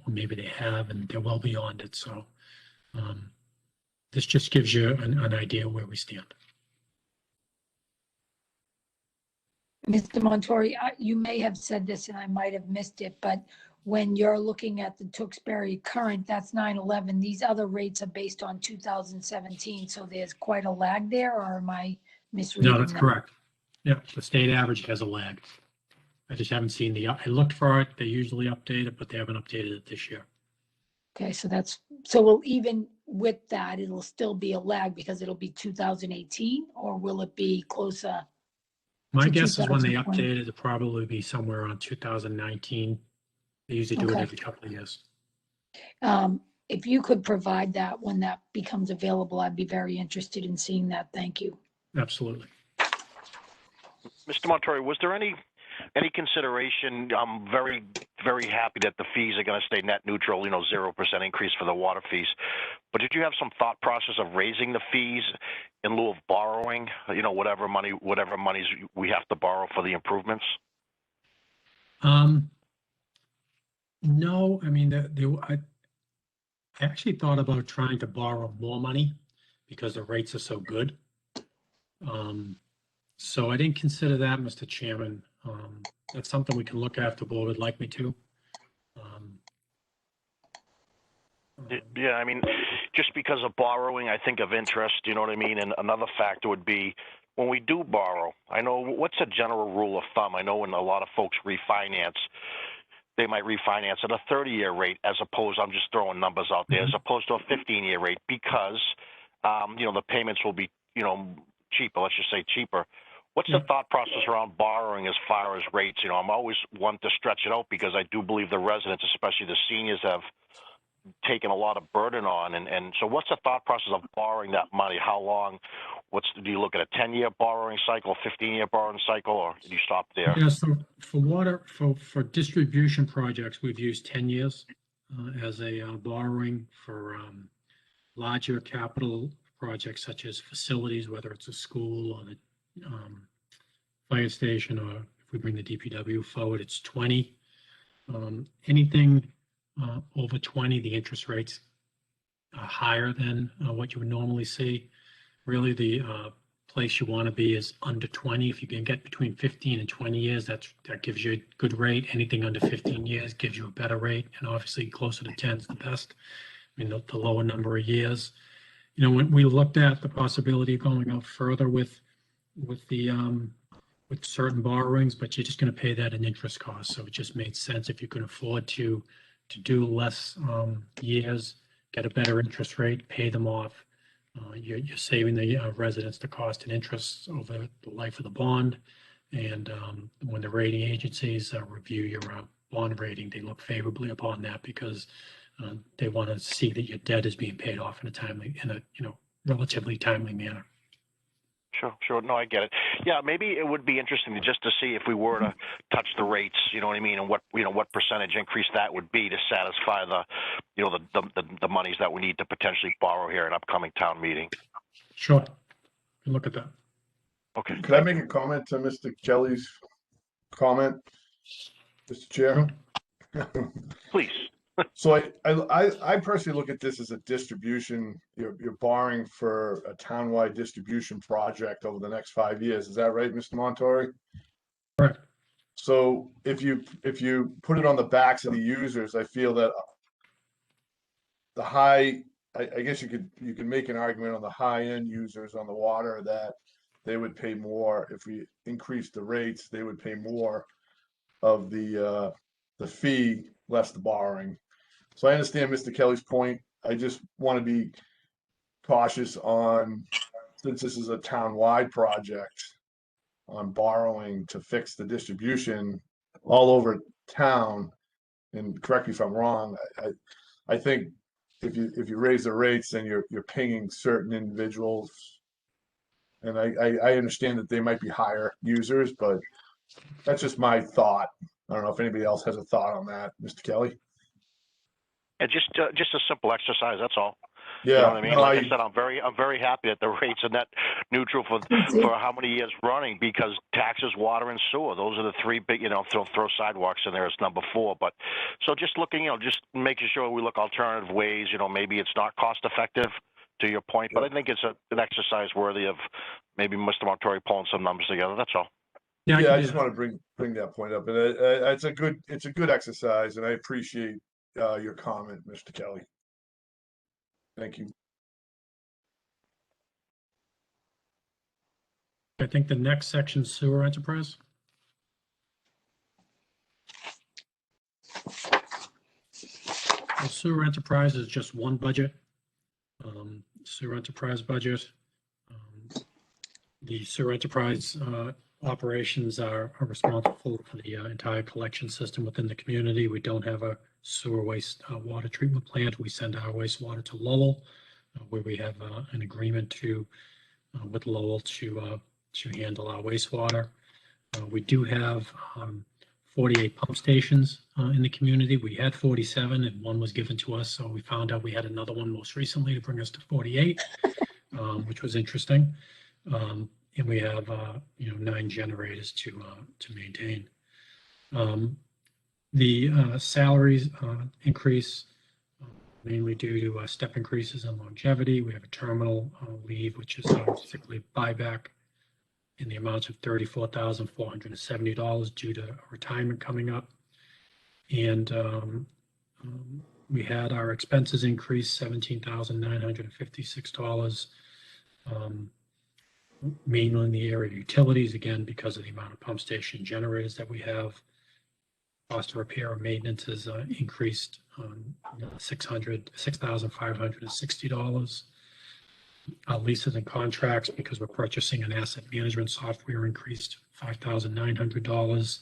or maybe they have and they're well beyond it. So this just gives you an idea where we stand. Mr. Montori, you may have said this and I might have missed it, but when you're looking at the Tewksbury current, that's 9/11. These other rates are based on 2017, so there's quite a lag there, or am I misreading No, that's that? correct. Yeah, the state average has a lag. I just haven't seen I looked for it. They usually update it, but they haven't updated it this year. Okay, so we'll even with that, it'll still be a lag because it'll be 2018, or will it be closer? My to guess is when they 2020. update it, it'll probably be somewhere around 2019. They usually do it Okay. every couple of years. If you could provide that when that becomes available, I'd be very interested in seeing that. Thank you. Absolutely. Mr. Montori, was there any consideration? I'm very, very happy that the fees are going to stay net neutral, 0% increase for the water fees. But did you have some thought process of raising the fees in lieu of borrowing, whatever monies we have to borrow for the improvements? No, I mean, I actually thought about trying to borrow more money because the rates are so good. So I didn't consider that, Mr. Chairman. That's something we can look at if the board would like me to. Yeah, I mean, just because of borrowing, I think of interest, you know what I mean? And another factor would be when we do borrow, I know what's a general rule of thumb? I know when a lot of folks refinance, they might refinance at a 30-year rate as opposed, I'm just throwing numbers out there, as opposed to a 15-year rate because, the payments will be, cheaper, let's just say cheaper. What's the thought process around borrowing as far as rates? I'm always one to stretch it out because I do believe the residents, especially the seniors, have taken a lot of burden on. And so what's the thought process of borrowing that money? How long? Do you look at a 10-year borrowing cycle, 15-year borrowing cycle, or do you stop there? Yeah, so for water, for distribution projects, we've used 10 years as a borrowing for larger capital projects such as facilities, whether it's a school or the fire station, or if we bring the DPW forward, it's 20. Anything over 20, the interest rates are higher than what you would normally see. Really, the place you want to be is under 20. If you can get between 15 and 20 years, that gives you a good rate. Anything under 15 years gives you a better rate, and obviously closer to 10 is the best. I mean, the lower number of years. When we looked at the possibility of going out further with certain borrowings, but you're just going to pay that in interest costs. So it just made sense if you can afford to do less years, get a better interest rate, pay them off. You're saving the residents the cost and interest over the life of the bond. And when the rating agencies review your bond rating, they look favorably upon that because they want to see that your debt is being paid off in a relatively timely manner. Sure. No, I get it. Yeah, maybe it would be interesting just to see if we were to touch the rates, you know what I mean, and what percentage increase that would be to satisfy the monies that we need to potentially borrow here in upcoming town meeting. Sure. Look at that. Okay. Could I make a comment to Mr. Kelly's comment, Mr. Chair? Please. So I personally look at this as a distribution, you're borrowing for a townwide distribution project over the next 5 years. Is that right, Mr. Montori? Correct. So if you put it on the backs of the users, I feel that the high, I guess you could make an argument on the high end users on the water that they would pay more. If we increase the rates, they would pay more of the fee, less the borrowing. So I understand Mr. Kelly's point. I just want to be cautious on, since this is a town-wide project, on borrowing to fix the distribution all over town. And correct me if I'm wrong, I think if you raise the rates, then you're pinging certain individuals. And I understand that they might be higher users, but that's just my thought. I don't know if anybody else has a thought on that, Mr. Kelly. And just a simple exercise. That's all. Yeah, You know what I mean? no, Like I said, I'm very happy that the rates are net neutral for how many years running, because taxes, water, and sewer. Those are the three big. Throw sidewalks in there as number 4. But so just looking, just making sure we look alternative ways. Maybe it's not cost effective, to your point, but I think it's an exercise worthy of maybe Mr. Montori pulling some numbers together. That's all. Yeah, I just want to bring that point up, and it's a good exercise, and I appreciate your comment, Mr. Kelly. Thank you. I think the next section, sewer enterprise. The sewer enterprise is just one budget. Sewer enterprise budget. The sewer enterprise operations are responsible for the entire collection system within the community. We don't have a sewer waste water treatment plant. We send our wastewater to Lowell, where we have an agreement with Lowell to handle our wastewater. We do have 48 pump stations in the community. We had 47 and one was given to us. So we found out we had another one most recently to bring us to 48, which was interesting. And we have 9 generators to maintain. The salaries increase mainly due to step increases in longevity. We have a terminal leave, which is sick leave buyback in the amount of $34,470 due to retirement coming up. And we had our expenses increase $17,956, mainly in the area of utilities, again, because of the amount of pump station generators that we have. Cost of repair and maintenance has increased $6,560. Leases and contracts, because we're purchasing an asset management software, increased $5,900.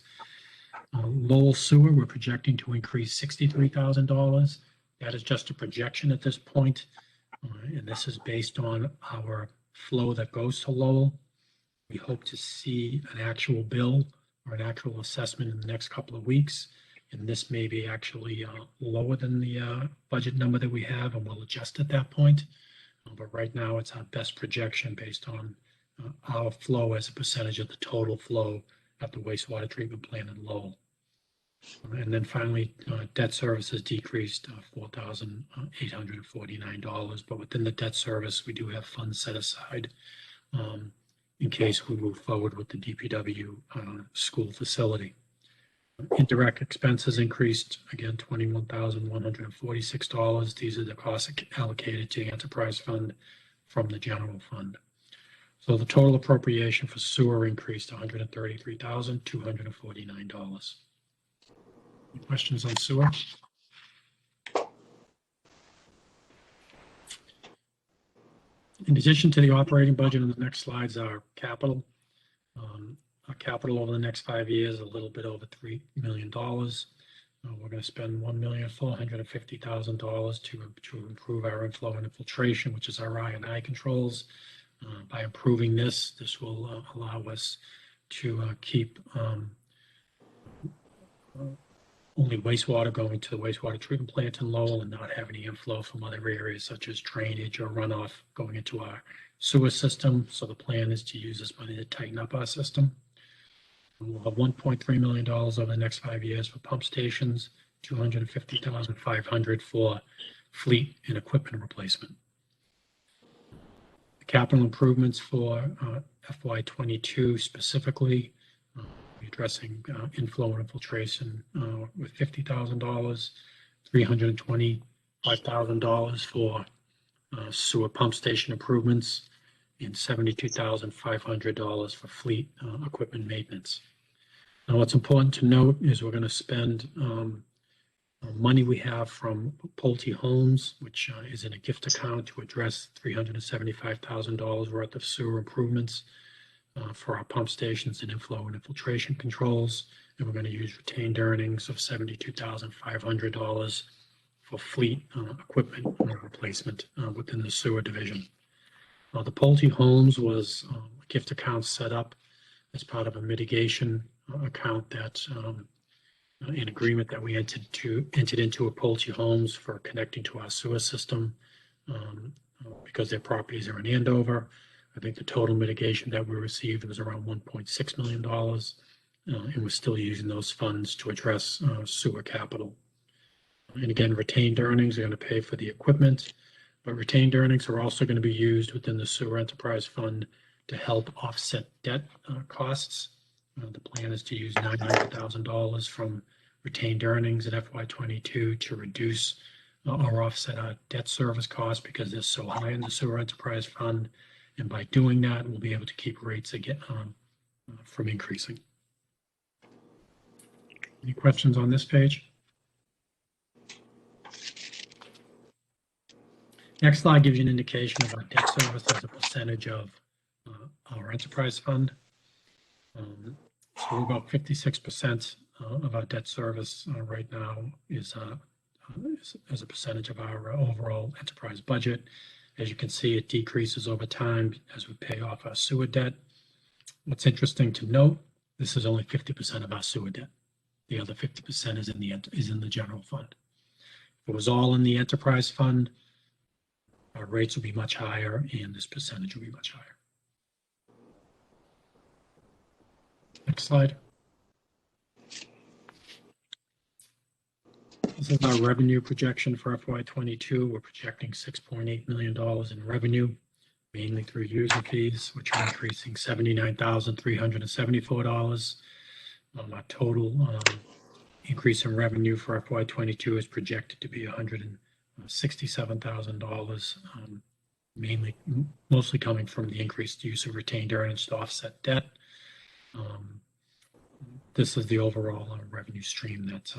Lowell Sewer, we're projecting to increase $63,000. That is just a projection at this point, and this is based on our flow that goes to Lowell. We hope to see an actual bill or an actual assessment in the next couple of weeks, and this may be actually lower than the budget number that we have, and we'll adjust at that point. But right now, it's our best projection based on our flow as a percentage of the total flow at the wastewater treatment plant in Lowell. And then finally, debt service has decreased $4,849. But within the debt service, we do have funds set aside in case we move forward with the DPW school facility. Indirect expenses increased, again, $21,146. These are the costs allocated to the enterprise fund from the general fund. So the total appropriation for sewer increased to $133,249. Any questions on sewer? In addition to the operating budget, on the next slides are capital. Our capital over the next 5 years, a little bit over $3 million. We're going to spend $1,450,000 to improve our inflow and infiltration, which is our I&I controls. By improving this will allow us to keep only wastewater going to the wastewater treatment plant in Lowell and not have any inflow from other areas such as drainage or runoff going into our sewer system. So the plan is to use this money to tighten up our system. We'll have $1.3 million over the next 5 years for pump stations $250,500 for fleet and equipment replacement. The capital improvements for FY22 specifically, addressing inflow and infiltration with $50,000, $325,000 for sewer pump station improvements, and $72,500 for fleet equipment maintenance. Now, what's important to note is we're going to spend money we have from Pulte Homes, which is in a gift account to address $375,000 worth of sewer improvements for our pump stations and inflow and infiltration controls. And we're going to use retained earnings of $72,500 for fleet equipment replacement within the sewer division. The Pulte Homes was a gift account set up as part of a mitigation account that an agreement that we entered into with Pulte Homes for connecting to our sewer system because their properties are in Andover. I think the total mitigation that we received was around $1.6 million, and we're still using those funds to address sewer capital. And again, retained earnings are going to pay for the equipment, but retained earnings are also going to be used within the sewer enterprise fund to help offset debt costs. The plan is to use $900,000 from retained earnings in FY22 to reduce or offset our debt service costs because they're so high in the sewer enterprise fund. And by doing that, we'll be able to keep rates again from increasing. Any questions on this page? Next slide gives you an indication of our debt service as a percentage of our enterprise fund. So we're about 56% of our debt service right now is as a percentage of our overall enterprise budget. As you can see, it decreases over time as we pay off our sewer debt. What's interesting to note, this is only 50% of our sewer debt. The other 50% is in the general fund. If it was all in the enterprise fund, our rates would be much higher and this percentage would be much higher. Next slide. This is our revenue projection for FY22. We're projecting $6.8 million in revenue, mainly through user fees, which are increasing $79,374. Our total increase in revenue for FY22 is projected to be $167,000, mostly coming from the increased use of retained earnings to offset debt. This is the overall revenue stream that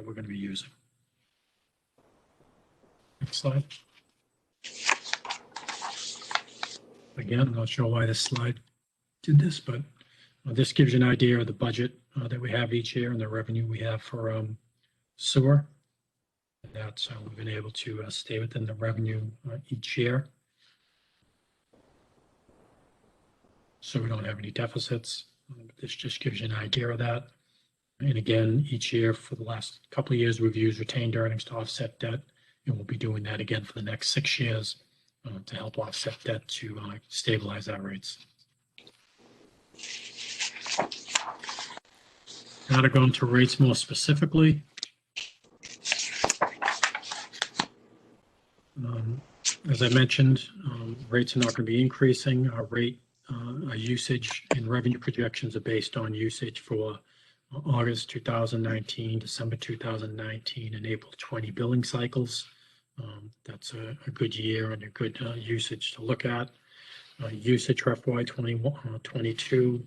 we're going to be using. Next slide. Again, I'm not sure why this slide did this, but this gives you an idea of the budget that we have each year and the revenue we have for sewer. And that's we've been able to stay within the revenue each year. So we don't have any deficits. This just gives you an idea of that. And again, each year for the last couple of years, we've used retained earnings to offset debt, and we'll be doing that again for the next 6 years to help offset debt to stabilize our rates. Now to go into rates more specifically. As I mentioned, rates are not going to be increasing. Our usage and revenue projections are based on usage for August 2019, December 2019, and April 20 billing cycles. That's a good year and a good usage to look at. Usage for FY22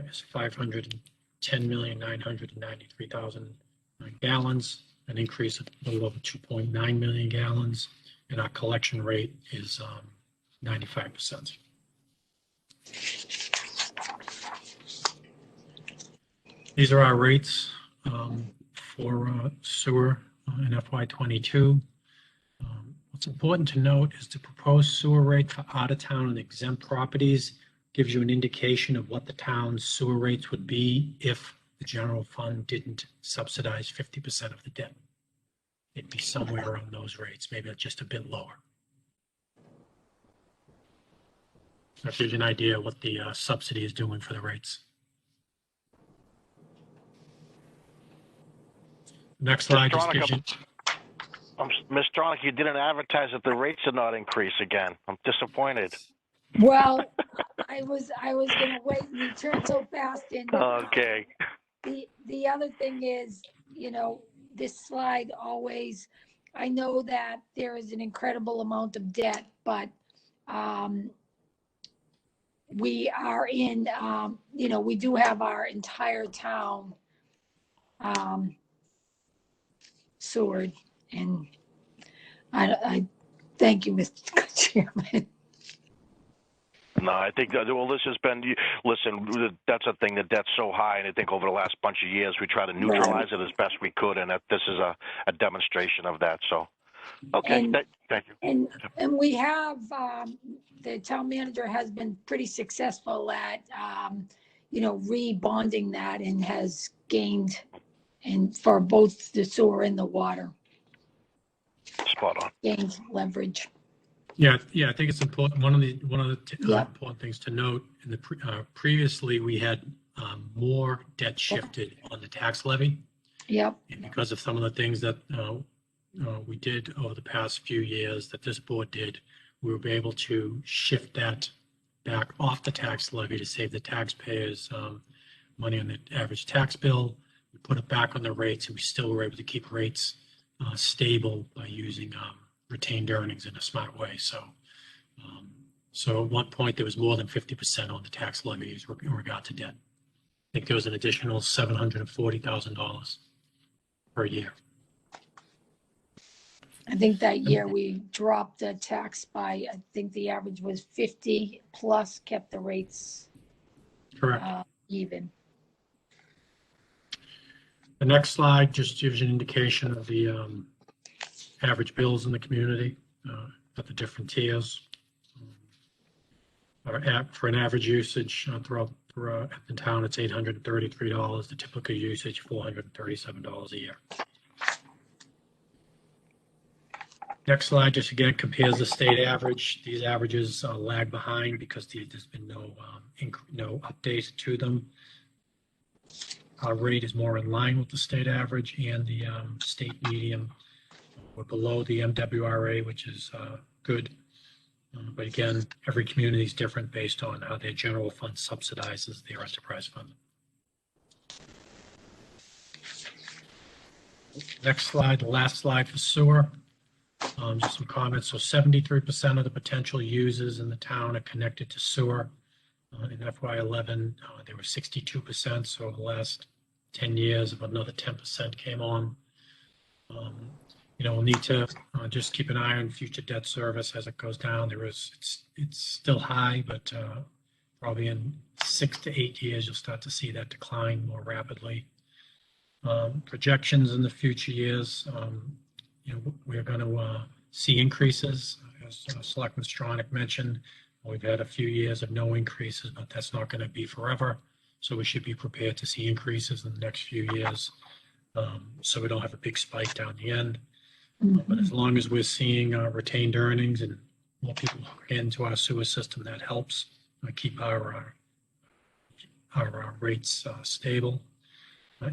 is 510,993,000 gallons, an increase of a little over 2.9 million gallons, and our collection rate is 95%. These are our rates for sewer in FY22. What's important to note is the proposed sewer rate for out-of-town and exempt properties gives you an indication of what the town's sewer rates would be if the general fund didn't subsidize 50% of the debt. It'd be somewhere around those rates, maybe just a bit lower. So that gives you an idea of what the subsidy is doing for the rates. Next slide just Mr. gives you, Ms. Stronach, you didn't advertise that the rates did not increase again. I'm disappointed. Well, I was gonna wait, and you turned so fast, and Okay. the other thing is, this slide always, I know that there is an incredible amount of debt, but we are in, we do have our entire town sewered, and I thank you, Mr. Chairman. No, I think that, well, this has been, listen, that's a thing, the debt's so high, and I think over the last bunch of years, we try to neutralize it as best we could, and that this is a demonstration of that, so. Okay, And- thank you. And we have, the town manager has been pretty successful at, rebonding that, and has gained, and for both the sewer and the water, Spot on. gained leverage. yeah, I think it's important. One of the Yeah. important things to note in the previously we had more debt shifted on the tax levy. Yep, And because of some of the things that we did over the past few years, that this board did, we were able to shift that back off the tax levy to save the taxpayers money on the average tax bill. We put it back on the rates, and we still were able to keep rates stable by using retained earnings in a smart way. So at one point, there was more than 50% on the tax levies in regard to debt. I think there was an additional $740,000 per year. I think that year we dropped the tax by, I think the average was 50 plus, kept the rates Correct. Even. The next slide just gives you an indication of the average bills in the community at the different tiers. For an average usage throughout the town, it's $833. The typical usage, $437 a year. Next slide just again compares the state average. These averages lag behind because there's been no updates to them. Our rate is more in line with the state average and the state median. We're below the MWRA, which is good. But again, every community is different based on how their general fund subsidizes their enterprise fund. Next slide, the last slide for sewer. Just some comments. So 73% of the potential users in the town are connected to sewer. In FY11, they were 62%. So over the last 10 years, about another 10% came on. We'll need to just keep an eye on future debt service as it goes down. It's still high, but probably in 6 to 8 years, you'll start to see that decline more rapidly. Projections in the future years, we're going to see increases, as Selectman Stronach mentioned. We've had a few years of no increases, but that's not going to be forever. So we should be prepared to see increases in the next few years, so we don't have a big spike down the end. But as long as we're seeing retained earnings and more people hook into our sewer system, that helps keep our rates stable.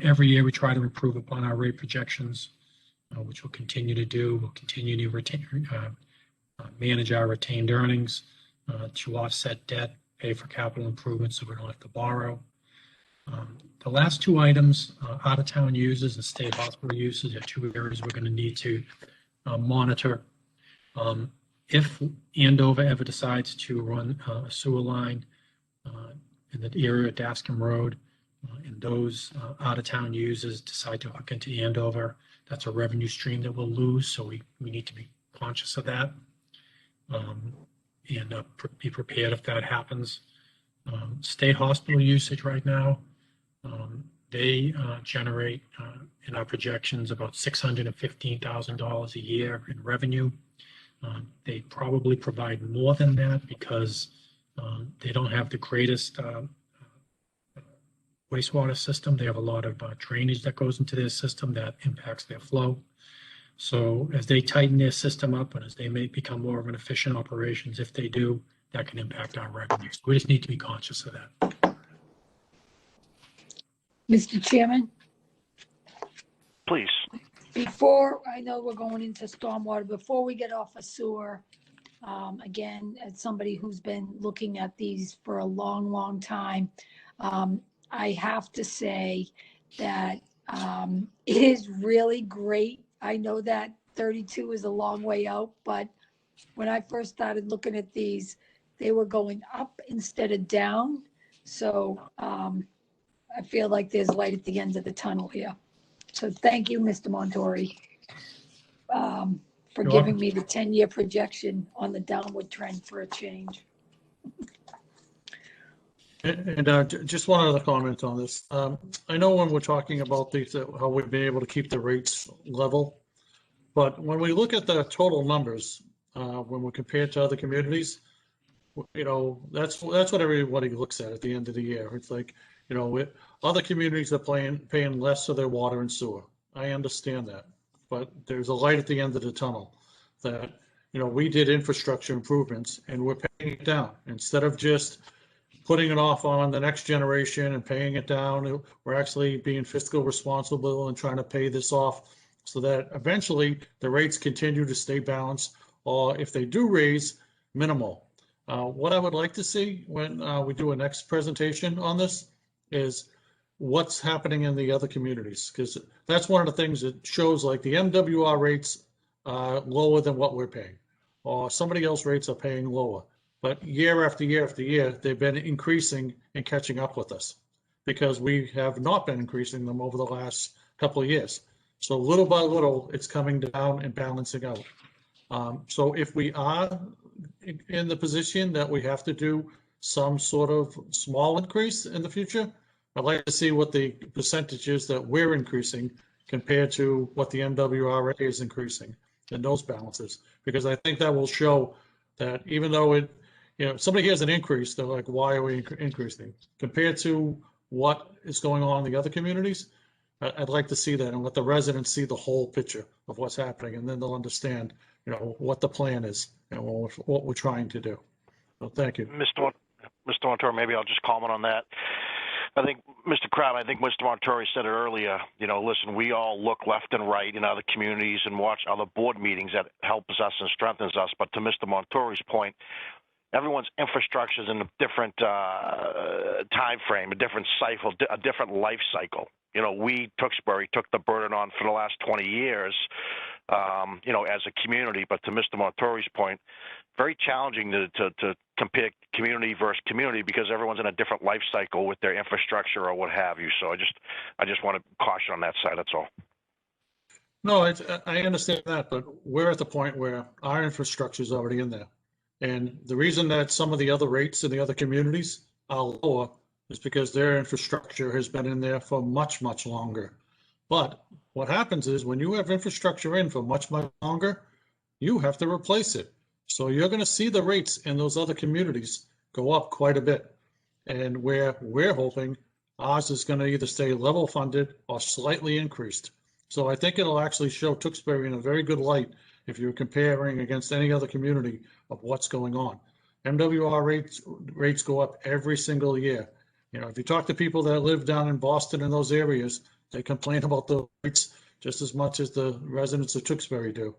Every year we try to improve upon our rate projections, which we'll continue to do. We'll continue to manage our retained earnings to offset debt, pay for capital improvements so we don't have to borrow. The last two items, out-of-town users and state hospital users, are two areas we're going to need to monitor. If Andover ever decides to run a sewer line in the area of Dascom Road, and those out-of-town users decide to hook into Andover, that's a revenue stream that we'll lose, so we need to be conscious of that and be prepared if that happens. State hospital usage right now, they generate in our projections about $615,000 a year in revenue. They probably provide more than that because they don't have the greatest wastewater system. They have a lot of drainage that goes into their system that impacts their flow. So as they tighten their system up and as they may become more of an efficient operations, if they do, that can impact our revenue. So we just need to be conscious of that. Mr. Chairman? Please. Before, I know we're going into stormwater, before we get off of sewer, again, as somebody who's been looking at these for a long, long time, I have to say that it is really great. I know that 32 is a long way out, but when I first started looking at these, they were going up instead of down. So I feel like there's light at the end of the tunnel here. So thank you, Mr. Montori, for You're giving welcome. me the 10-year projection on the downward trend for a change. And just one other comment on this. I know when we're talking about these, how we've been able to keep the rates level, but when we look at the total numbers, when we're compared to other communities, you know, that's what everybody looks at the end of the year. It's like, you know, other communities are paying less for their water and sewer. I understand that, but there's a light at the end of the tunnel that, you know, we did infrastructure improvements and we're paying it down instead of just putting it off on the next generation and paying it down. We're actually being fiscal responsible and trying to pay this off so that eventually the rates continue to stay balanced, or if they do raise, minimal. What I would like to see when we do a next presentation on this is what's happening in the other communities, because that's one of the things that shows, like, the MWR rates are lower than what we're paying, or somebody else rates are paying lower. But year after year after year, they've been increasing and catching up with us because we have not been increasing them over the last couple of years. So little by little, it's coming down and balancing out. So if we are in the position that we have to do some sort of small increase in the future, I'd like to see what the percentage is that we're increasing compared to what the MWRA is increasing in those balances, because I think that will show that even though it, you know, somebody hears an increase, they're like, why are we increasing? Compared to what is going on in the other communities, I'd like to see that and let the residents see the whole picture of what's happening, and then they'll understand, you know, what the plan is and what we're trying to do. So thank you. Mr. Montori, maybe I'll just comment on that. I think, Mr. Crowd, I think Mr. Montori said it earlier, you know, listen, we all look left and right in other communities and watch other board meetings that helps us and strengthens us. But to Mr. Montori's point, everyone's infrastructure is in a different time frame, a different cycle, a different life cycle. You know, we, Tewksbury, took the burden on for the last 20 years, you know, as a community. But to Mr. Montori's point, very challenging to compare community versus community because everyone's in a different life cycle with their infrastructure or what have you. So I just want to caution on that side. That's all. No, I understand that, but we're at the point where our infrastructure is already in there. And the reason that some of the other rates in the other communities are lower is because their infrastructure has been in there for much, much longer. But what happens is when you have infrastructure in for much, much longer, you have to replace it. So you're going to see the rates in those other communities go up quite a bit. And where we're hoping ours is going to either stay level funded or slightly increased. So I think it'll actually show Tewksbury in a very good light if you're comparing against any other community of what's going on. MWR rates go up every single year. You know, if you talk to people that live down in Boston and those areas, they complain about the rates just as much as the residents of Tewksbury do.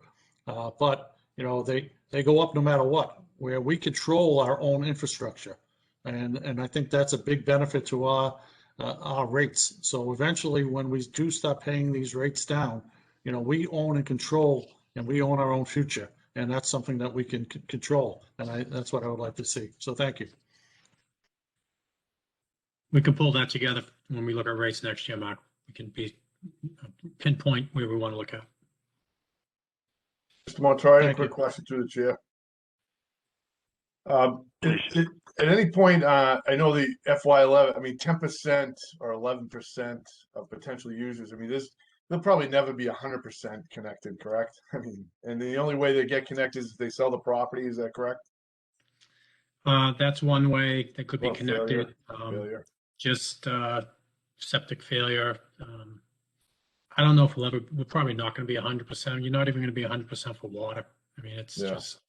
But, you know, they go up no matter what, where we control our own infrastructure. And I think that's a big benefit to our rates. So eventually, when we do start paying these rates down, you know, we own and control, and we own our own future. And that's something that we can control. And that's what I would like to see. So thank you. We can pull that together when we look at rates next year, Mark. We can pinpoint where we want to look at. Mr. Montori, a Thank quick you. question through the chair. At any point, I know the FY11, I mean, 10% or 11% of potential users, I mean, they'll probably never be 100% connected, correct? I mean, and the only way they get connected is if they sell the property, is that correct? That's one way they could be Well, connected. Failure. Just septic failure. I don't know if we're probably not going to be 100%. You're not even going to be 100% for water. I mean, it's just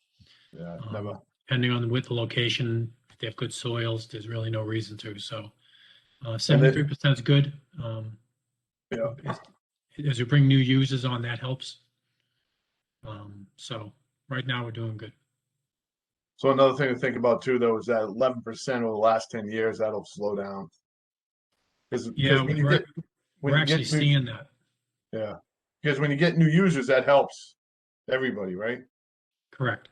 Never. depending on the location. If they have good soils, there's really no reason to. So 73% is good. as you bring new users on, that helps. So right now we're doing good. So another thing to think about too, though, is that 11% over the last 10 years, that'll slow down. Because Yeah, when you we're, get, we're when you actually get new, seeing that. yeah, because when you get new users, that helps everybody, right? Correct.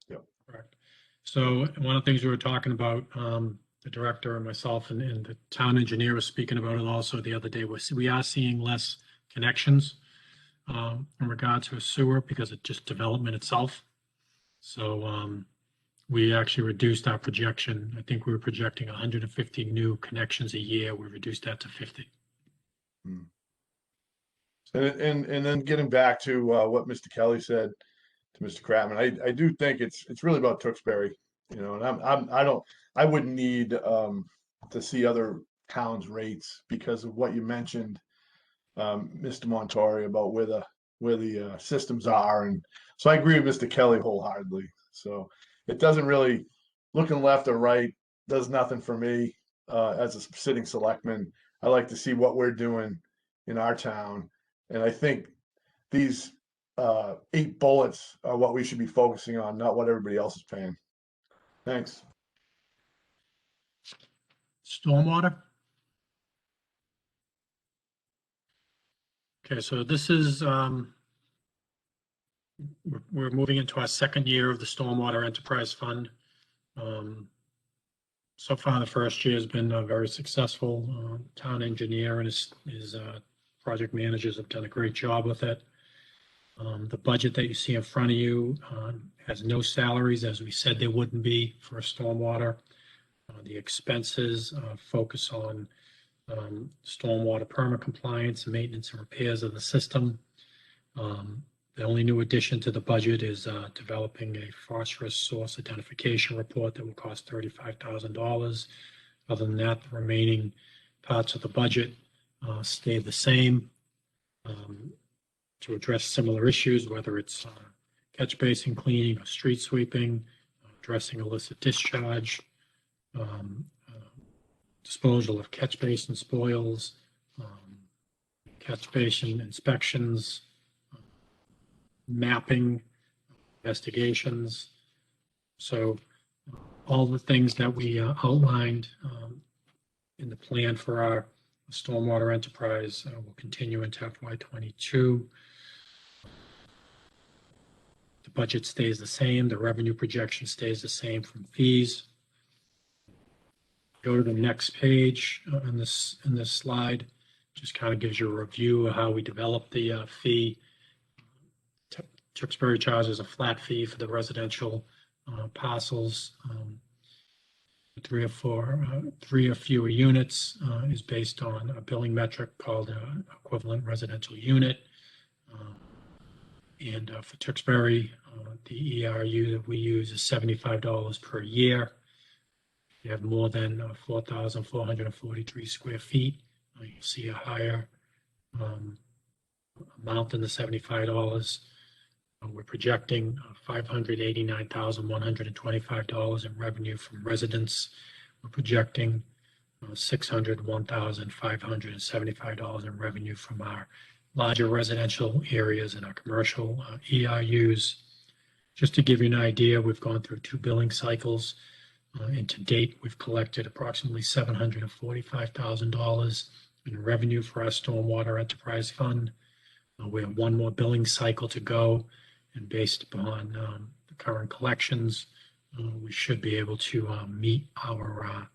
Yep. Correct. So one of the things we were talking about, the director and myself and the town engineer was speaking about it also the other day, was we are seeing less connections in regard to a sewer because of just development itself. So we actually reduced our projection. I think we were projecting 150 new connections a year. We reduced that to 50. And then getting back to what Mr. Kelly said to Mr. Kratman, I do think it's really about Tewksbury, you know, and I wouldn't need to see other towns' rates because of what you mentioned, Mr. Montori, about where the systems are, and so I agree with Mr. Kelly wholeheartedly. So it doesn't really, looking left or right does nothing for me as a sitting selectman. I like to see what we're doing in our town, and I think these 8 bullets are what we should be focusing on, not what everybody else is paying. Thanks. Stormwater. Okay, so this is, we're moving into our second year of the Stormwater Enterprise Fund. So far, the first year has been very successful. Town engineer and his project managers have done a great job with it. The budget that you see in front of you has no salaries, as we said there wouldn't be for a stormwater. The expenses focus on stormwater permit compliance, maintenance, and repairs of the system. The only new addition to the budget is developing a phosphorus source identification report that will cost $35,000. Other than that, the remaining parts of the budget stay the same to address similar issues, whether it's catch basin cleaning or street sweeping, addressing illicit discharge, disposal of catch basin spoils, catch basin inspections, mapping, investigations. So all the things that we outlined in the plan for our stormwater enterprise will continue into FY22. The budget stays the same. The revenue projection stays the same from fees. Go to the next page in this slide. Just kind of gives you a review of how we develop the fee. Tewksbury charges a flat fee for the residential parcels. 3 or fewer units is based on a billing metric called equivalent residential unit. And for Tewksbury, the ERU that we use is $75 per year. You have more than 4,443 square feet. You'll see a higher amount than the $75. We're projecting $589,125 in revenue from residents. We're projecting $601,575 in revenue from our larger residential areas and our commercial ERUs. Just to give you an idea, we've gone through 2 billing cycles, and to date, we've collected approximately $745,000 in revenue for our Stormwater Enterprise Fund. We have 1 more billing cycle to go, and based upon the current collections, we should be able to meet our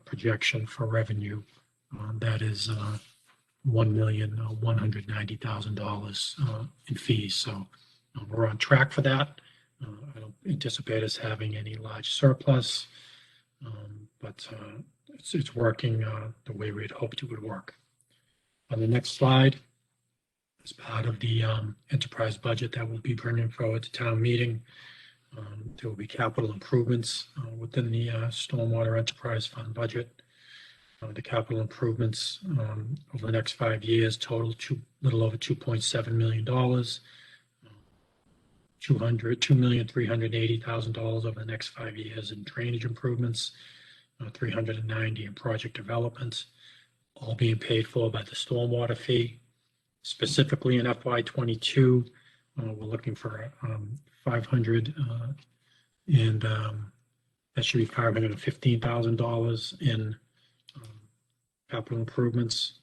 projection for revenue. That is $1,190,000 in fees. So we're on track for that. I don't anticipate us having any large surplus, but it's working the way we had hoped it would work. On the next slide, as part of the enterprise budget that we'll be bringing forward to town meeting, there will be capital improvements within the Stormwater Enterprise Fund budget. The capital improvements over the next 5 years total little over $2.7 million. $2,380,000 over the next 5 years in drainage improvements, $390 in project development, all being paid for by the stormwater fee. Specifically in FY22, we're looking for 500 and that should be $515,000 in capital improvements,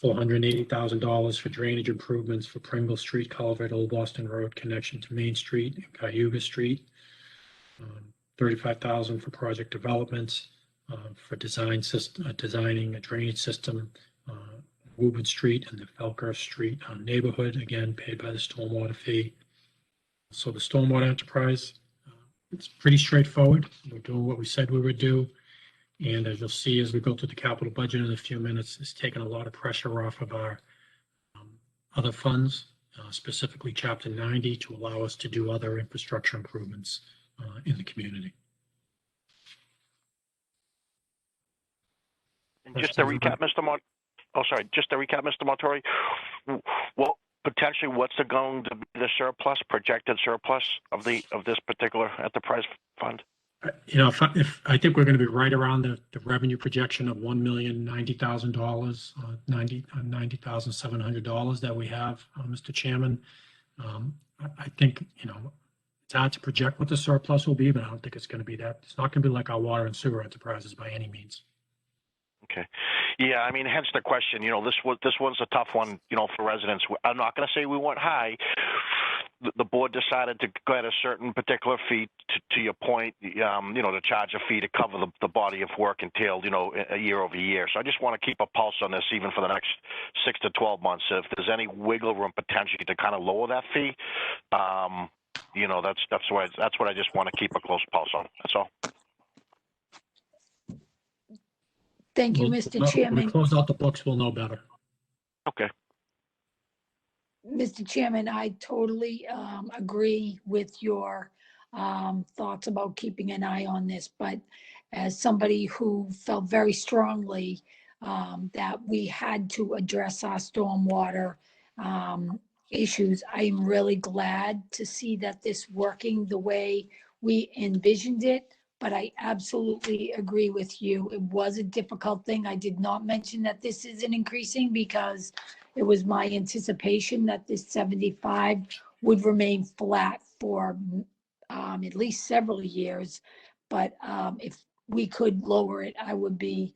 $480,000 for drainage improvements for Pringle Street Culvert, Old Boston Road connection to Main Street and Cayuga Street, $35,000 for project developments, for designing a drainage system, Woburn Street and the Falkirk Street neighborhood, again paid by the stormwater fee. So the stormwater enterprise, it's pretty straightforward. We're doing what we said we would do. And as you'll see, as we go through the capital budget in a few minutes, it's taken a lot of pressure off of our other funds, specifically Chapter 90, to allow us to do other infrastructure improvements in the community. And just to recap, Mr. Montori, well, potentially what's going to be the surplus, projected surplus of this particular enterprise fund? You know, if I think we're going to be right around the revenue projection of $1,090,000, $90,700 that we have, Mr. Chairman. I think, you know, it's hard to project what the surplus will be, but I don't think it's going to be that. It's not going to be like our water and sewer enterprises by any means. Okay. Yeah, I mean, hence the question. You know, this one's a tough one, you know, for residents. I'm not going to say we went high. The board decided to get a certain particular fee, to your point, you know, to charge a fee to cover the body of work entailed, you know, year over year. So I just want to keep a pulse on this even for the next 6 to 12 months. If there's any wiggle room potentially to kind of lower that fee, you know, that's what I just want to keep a close pulse on. That's all. Thank you, Mr. Chairman. When we close out the books, we'll know better. Okay. Mr. Chairman, I totally agree with your thoughts about keeping an eye on this, but as somebody who felt very strongly that we had to address our stormwater issues, I'm really glad to see that this working the way we envisioned it. But I absolutely agree with you. It was a difficult thing. I did not mention that this isn't increasing because it was my anticipation that this 75 would remain flat for at least several years. But if we could lower it, I would be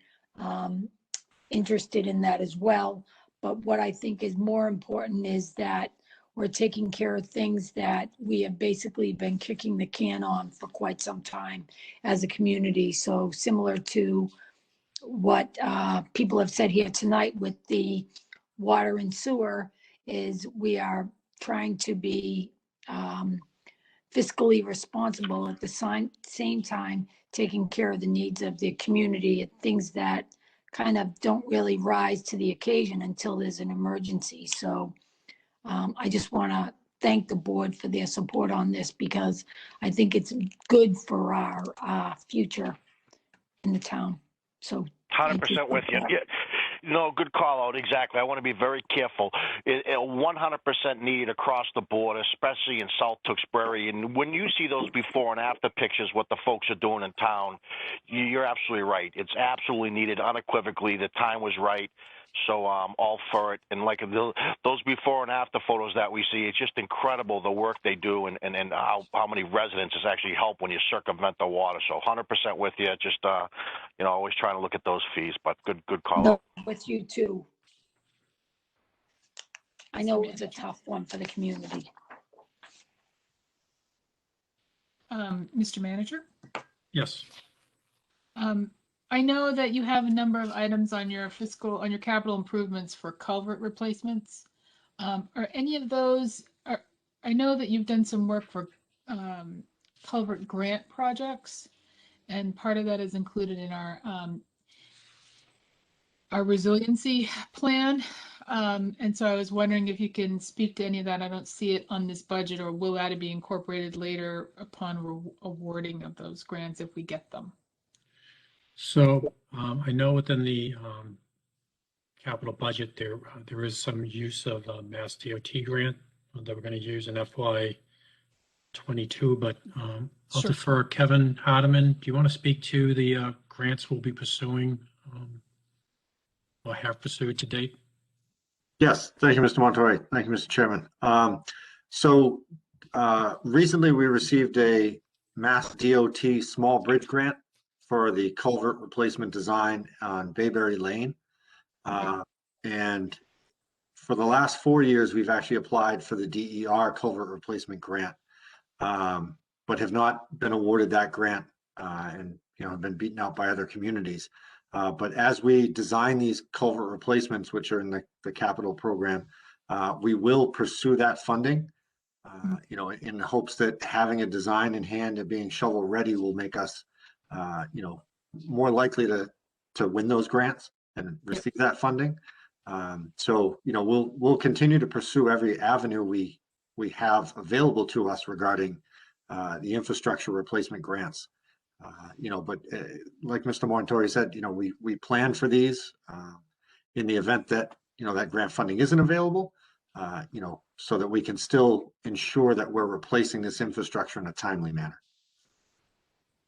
interested in that as well. But what I think is more important is that we're taking care of things that we have basically been kicking the can on for quite some time as a community. So similar to what people have said here tonight with the water and sewer, is we are trying to be fiscally responsible at the same time taking care of the needs of the community, things that kind of don't really rise to the occasion until there's an emergency. So I just want to thank the board for their support on this, because I think it's good for our future in the town. So 100% with you. Yeah. No, good call out. Exactly. I want to be very careful. 100% needed across the board, especially in South Tewksbury. And when you see those before and after pictures, what the folks are doing in town, you're absolutely right. It's absolutely needed unequivocally. The time was right. So all for it. And like those before and after photos that we see, it's just incredible the work they do and how many residents it's actually help when you circumvent the water. So 100% with you. Just, you know, always trying to look at those fees, but good call. No, with you too. I know it's a tough one for the community. Mr. Manager? Yes. I know that you have a number of items on your capital improvements for culvert replacements. Are any of those, I know that you've done some work for culvert grant projects, and part of that is included in our resiliency plan. And so I was wondering if you can speak to any of that. I don't see it on this budget, or will that be incorporated later upon awarding of those grants if we get them? So I know within the capital budget there is some use of Mass DOT grant that we're going to use in FY22, but I'll Sure. defer Kevin Hardiman. Do you want to speak to the grants we'll be pursuing or have pursued to date? Yes, thank you, Mr. Montori. Thank you, Mr. Chairman. Recently we received a Mass DOT small bridge grant for the culvert replacement design on Bayberry Lane. And for the last 4 years, we've actually applied for the DER culvert replacement grant, but have not been awarded that grant and have been beaten out by other communities. But as we design these culvert replacements, which are in the capital program, we will pursue that funding, in hopes that having a design in hand and being shovel ready will make us, more likely to win those grants and receive that funding. So we'll continue to pursue every avenue we have available to us regarding the infrastructure replacement grants. But like Mr. Montori said, we plan for these in the event that that grant funding isn't available, so that we can still ensure that we're replacing this infrastructure in a timely manner.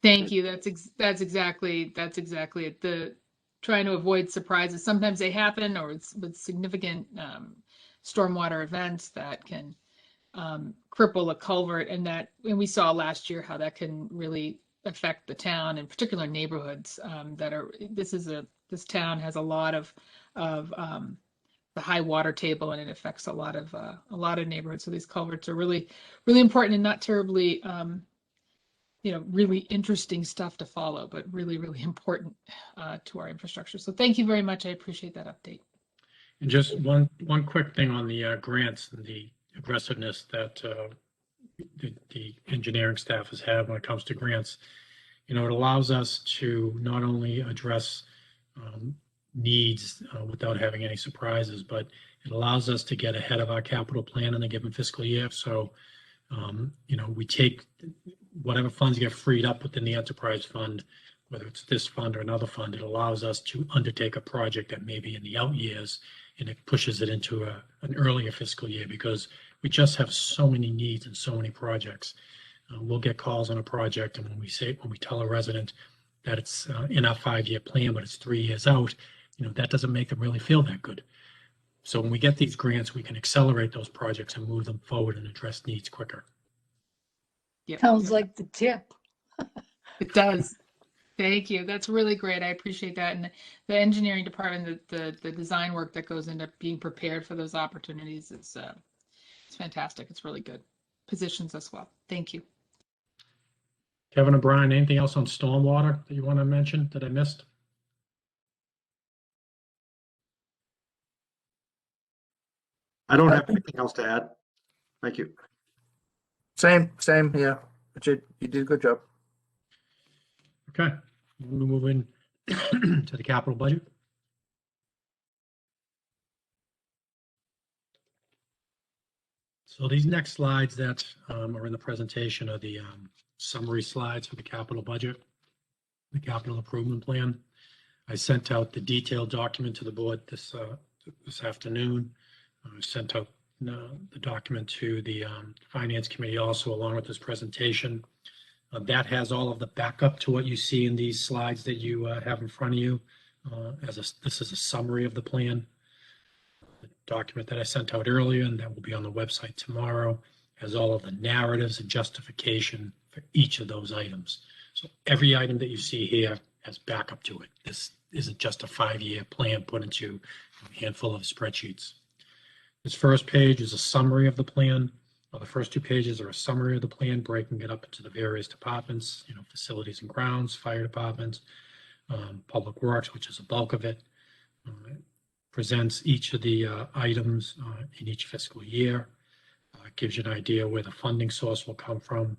Thank you. That's exactly it. Trying to avoid surprises. Sometimes they happen, or it's with significant stormwater events that can cripple a culvert, and we saw last year how that can really affect the town, in particular neighborhoods that are. This town has a lot of the high water table, and it affects a lot of neighborhoods. So these culverts are really, really important and not terribly. Really interesting stuff to follow, but really, really important to our infrastructure. So thank you very much. I appreciate that update. And just one quick thing on the grants and the aggressiveness that the engineering staff has had when it comes to grants. It allows us to not only address needs without having any surprises, but it allows us to get ahead of our capital plan in a given fiscal year. So, we take whatever funds get freed up within the enterprise fund, whether it's this fund or another fund, it allows us to undertake a project that may be in the out years, and it pushes it into an earlier fiscal year because we just have so many needs and so many projects. We'll get calls on a project, and when we tell a resident that it's in our 5-year plan, but it's 3 years out, that doesn't make them really feel that good. So when we get these grants, we can accelerate those projects and move them forward and address needs quicker. Yep. Sounds like the tip. It does. Thank you. That's really great. I appreciate that. And the engineering department, the design work that goes into being prepared for those opportunities, it's fantastic. It's really good. Positions us well. Thank you. Kevin and Brian, anything else on stormwater that you want to mention that I missed? I don't have anything else to add. Thank you. Same, yeah. Richard, you did a good job. Okay, we'll move in to the capital budget. So these next slides that are in the presentation are the summary slides for the capital budget, the capital improvement plan. I sent out the detailed document to the board this afternoon. I sent out the document to the Finance Committee also, along with this presentation. That has all of the backup to what you see in these slides that you have in front of you. This is a summary of the plan. The document that I sent out earlier, and that will be on the website tomorrow, has all of the narratives and justification for each of those items. So every item that you see here has backup to it. This isn't just a 5-year plan put into a handful of spreadsheets. This first page is a summary of the plan. The first 2 pages are a summary of the plan, breaking it up into the various departments, facilities and grounds, fire department, public works, which is a bulk of it. It presents each of the items in each fiscal year. It gives you an idea where the funding source will come from.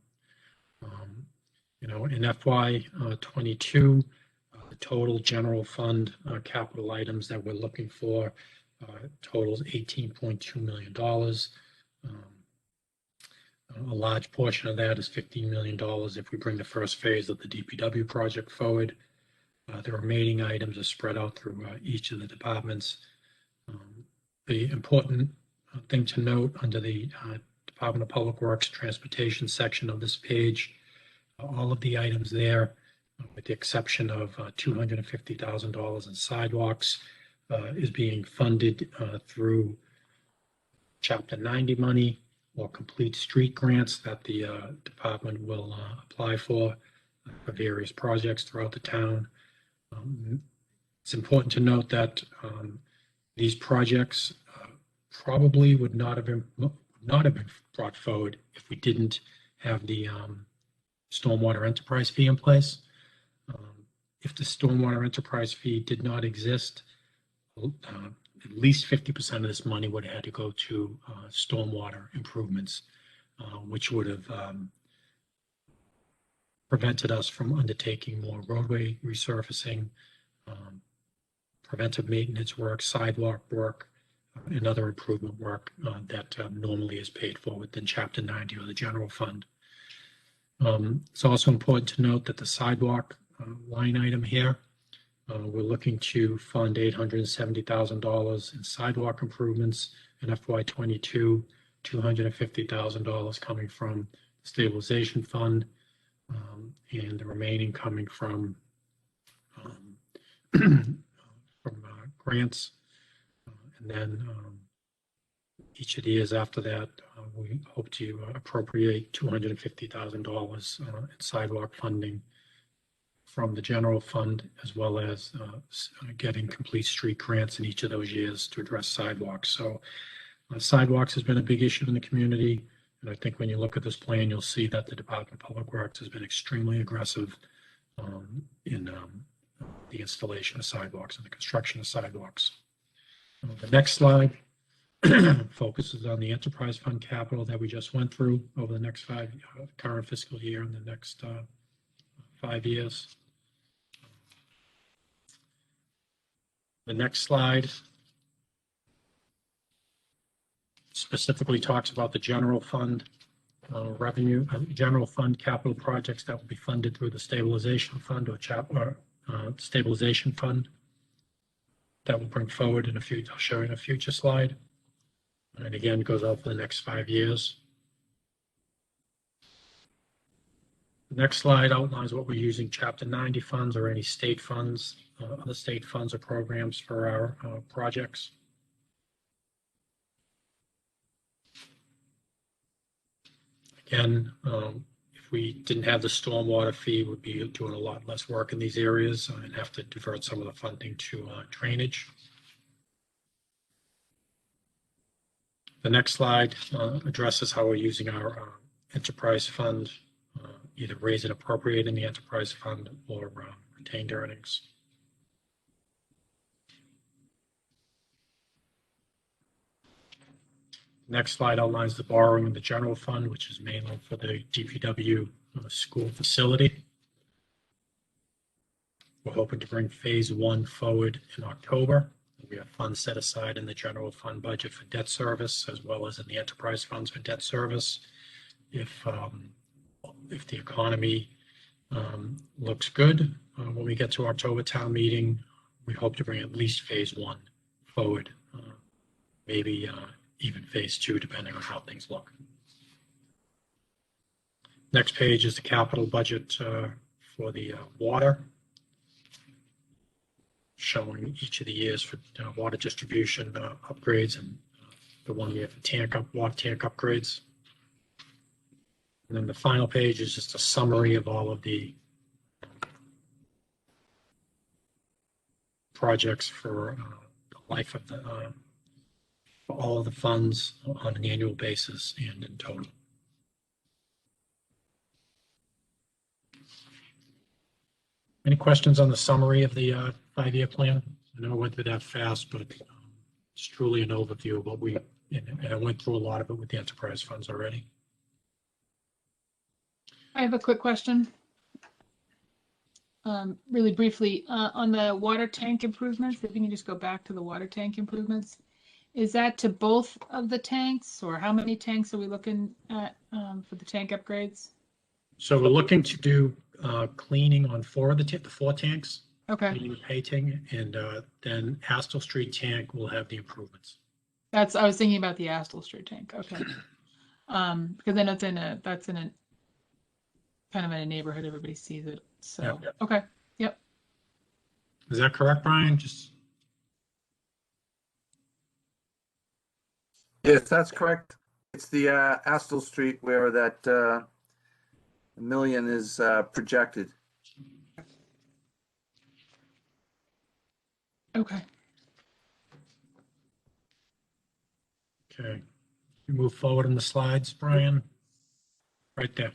In FY22, the total general fund capital items that we're looking for totals $18.2 million. A large portion of that is $15 million if we bring the first phase of the DPW project forward. The remaining items are spread out through each of the departments. The important thing to note under the Department of Public Works Transportation section of this page, all of the items there with the exception of $250,000 in sidewalks, is being funded through Chapter 90 money or complete street grants that the department will apply for various projects throughout the town. It's important to note that these projects probably would not have been brought forward if we didn't have the stormwater enterprise fee in place. If the stormwater enterprise fee did not exist, at least 50% of this money would have had to go to stormwater improvements, which would have prevented us from undertaking more roadway resurfacing, preventive maintenance work, sidewalk work, and other improvement work that normally is paid for within Chapter 90 or the general fund. It's also important to note that the sidewalk line item here, we're looking to fund $870,000 in sidewalk improvements in FY22, $250,000 coming from the stabilization fund, and the remaining coming from grants. And then each of the years after that, we hope to appropriate $250,000 in sidewalk funding from the general fund, as well as getting complete street grants in each of those years to address sidewalks. So sidewalks has been a big issue in the community. And I think when you look at this plan, you'll see that the Department of Public Works has been extremely aggressive in the installation of sidewalks and the construction of sidewalks. The next slide focuses on the enterprise fund capital that we just went through over the next current fiscal year and the next 5 years. The next slide specifically talks about the general fund revenue, general fund capital projects that will be funded through the stabilization fund or stabilization fund that will bring forward in a future, I'll show you in a future slide. And again, goes out for the next 5 years. The next slide outlines what we're using Chapter 90 funds or any state funds, other state funds or programs for our projects. Again, if we didn't have the stormwater fee, we'd be doing a lot less work in these areas and have to divert some of the funding to drainage. The next slide addresses how we're using our enterprise fund, either raise and appropriate in the enterprise fund or retained earnings. Next slide outlines the borrowing in the general fund, which is mainly for the DPW school facility. We're hoping to bring phase 1 forward in October. We have funds set aside in the general fund budget for debt service, as well as in the enterprise funds for debt service. If the economy looks good, when we get to October town meeting, we hope to bring at least phase 1 forward, maybe even phase 2, depending on how things look. Next page is the capital budget for the water, showing each of the years for water distribution upgrades and the 1 year for water tank upgrades. And then the final page is just a summary of all of the projects for the life of the for all of the funds on an annual basis and in total. Any questions on the summary of the 5-year plan? I know I went through that fast, but it's truly an overview of what and I went through a lot of it with the enterprise funds already. I have a quick question. Really briefly, on the water tank improvements, if you can just go back to the water tank improvements, is that to both of the tanks, or how many tanks are we looking at for the tank upgrades? So we're looking to do cleaning on 4 of the 4 tanks. Okay. Cleaning and painting, and then Astor Street tank will have the improvements. I was thinking about the Astor Street tank. Okay. Because then that's in a kind of in a neighborhood, everybody sees it. So, Yep. okay, yep. Is that correct, Brian? Just, Yes, that's correct. It's the Astle Street where that million is projected. Okay. okay. You move forward in the slides, Brian. Right there.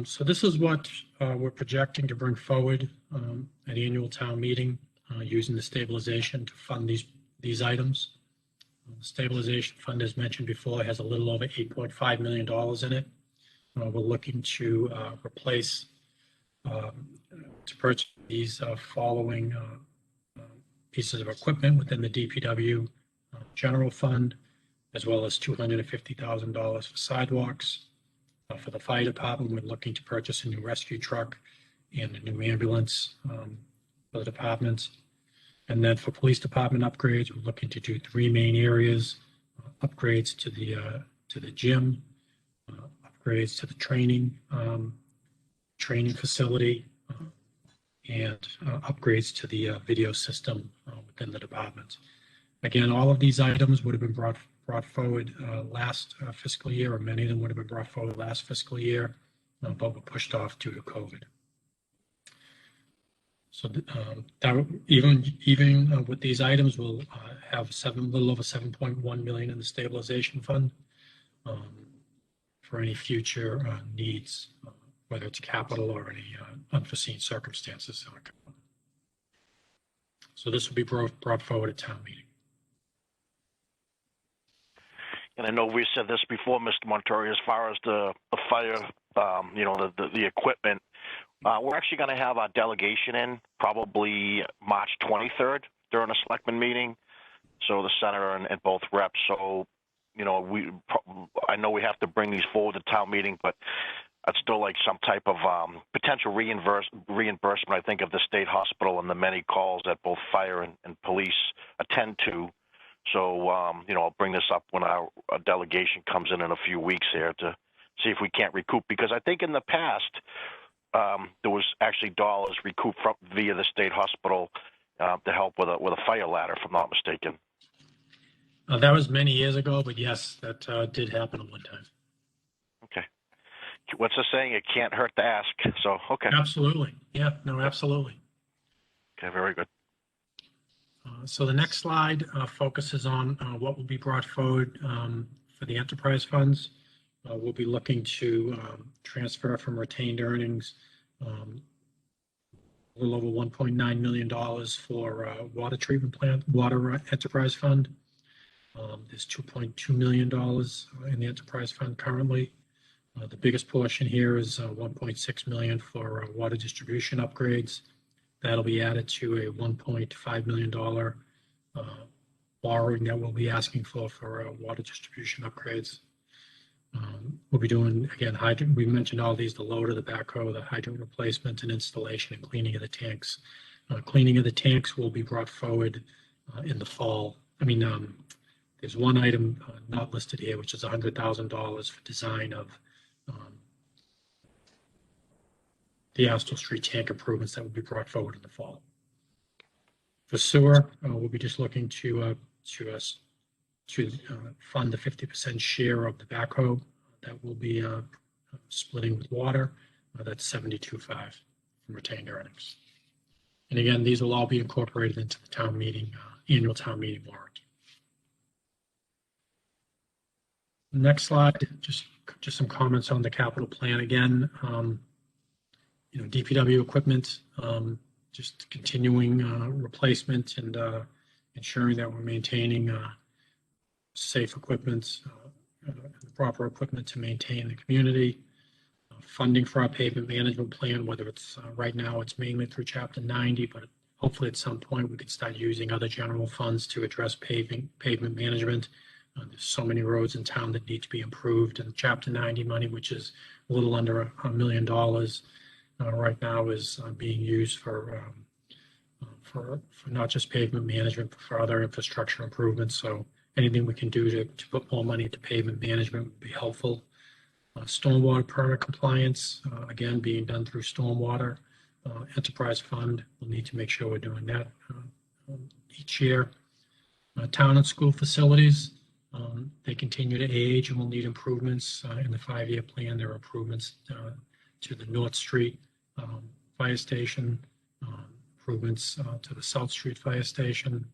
So this is what we're projecting to bring forward at the annual town meeting using the stabilization to fund these items. The stabilization fund, as mentioned before, has a little over $8.5 million in it. We're looking to replace, to purchase these following pieces of equipment within the DPW general fund, as well as $250,000 for sidewalks. For the fire department, we're looking to purchase a new rescue truck and a new ambulance for the department. And then for police department upgrades, we're looking to do three main areas: upgrades to the gym, upgrades to the training facility, and upgrades to the video system within the department. Again, all of these items would have been brought forward last fiscal year, or many of them would have been brought forward last fiscal year, but were pushed off due to COVID. So that even with these items, we'll have a little over 7.1 million in the stabilization fund for any future needs, whether it's capital or any unforeseen circumstances. So this will be brought forward at town meeting. And I know we said this before, Mr. Montori, as far as the fire, the equipment. We're actually going to have our delegation in probably March 23rd during a selectmen meeting. So the senator and both reps. So, I know we have to bring these forward to town meeting, but I'd still like some type of potential reimbursement, I think, of the state hospital and the many calls that both fire and police attend to. So, I'll bring this up when our delegation comes in a few weeks here to see if we can't recoup. Because I think in the past, there was actually dollars recouped via the state hospital to help with a fire ladder, if I'm not mistaken. That was many years ago, but yes, that did happen at one time. Okay. What's the saying? It can't hurt to ask. So, okay. Absolutely. Yeah, no, absolutely. Okay, very good. So the next slide focuses on what will be brought forward for the enterprise funds. We'll be looking to transfer from retained earnings a little over $1.9 million for water treatment plant, water enterprise fund. There's $2.2 million in the enterprise fund currently. The biggest portion here is $1.6 million for water distribution upgrades. That'll be added to a $1.5 million borrowing that we'll be asking for water distribution upgrades. We'll be doing, again, hydrant. We mentioned all these: the loader, the backhoe, the hydrant replacement and installation, and cleaning of the tanks. Cleaning of the tanks will be brought forward in the fall. There's one item not listed here, which is $100,000 for design of the Astle Street tank improvements that will be brought forward in the fall. For sewer, we'll be just looking to fund the 50% share of the backhoe that will be splitting with water. That's $72.5 from retained earnings. And again, these will all be incorporated into the town meeting, annual town meeting warrant. Next slide, just some comments on the capital plan again. DPW equipment, just continuing replacement and ensuring that we're maintaining safe equipment, the proper equipment to maintain the community. Funding for our pavement management plan, whether it's right now it's mainly through Chapter 90, but hopefully at some point we could start using other general funds to address pavement management. There's so many roads in town that need to be improved, and Chapter 90 money, which is a little under $1 million right now, is being used for not just pavement management, but for other infrastructure improvements. So anything we can do to put more money into pavement management would be helpful. Stormwater permit compliance, again, being done through Stormwater. Enterprise Fund, we'll need to make sure we're doing that each year. Town and school facilities, they continue to age and will need improvements. In the 5-year plan, there are improvements to the North Street Fire Station, improvements to the South Street Fire Station,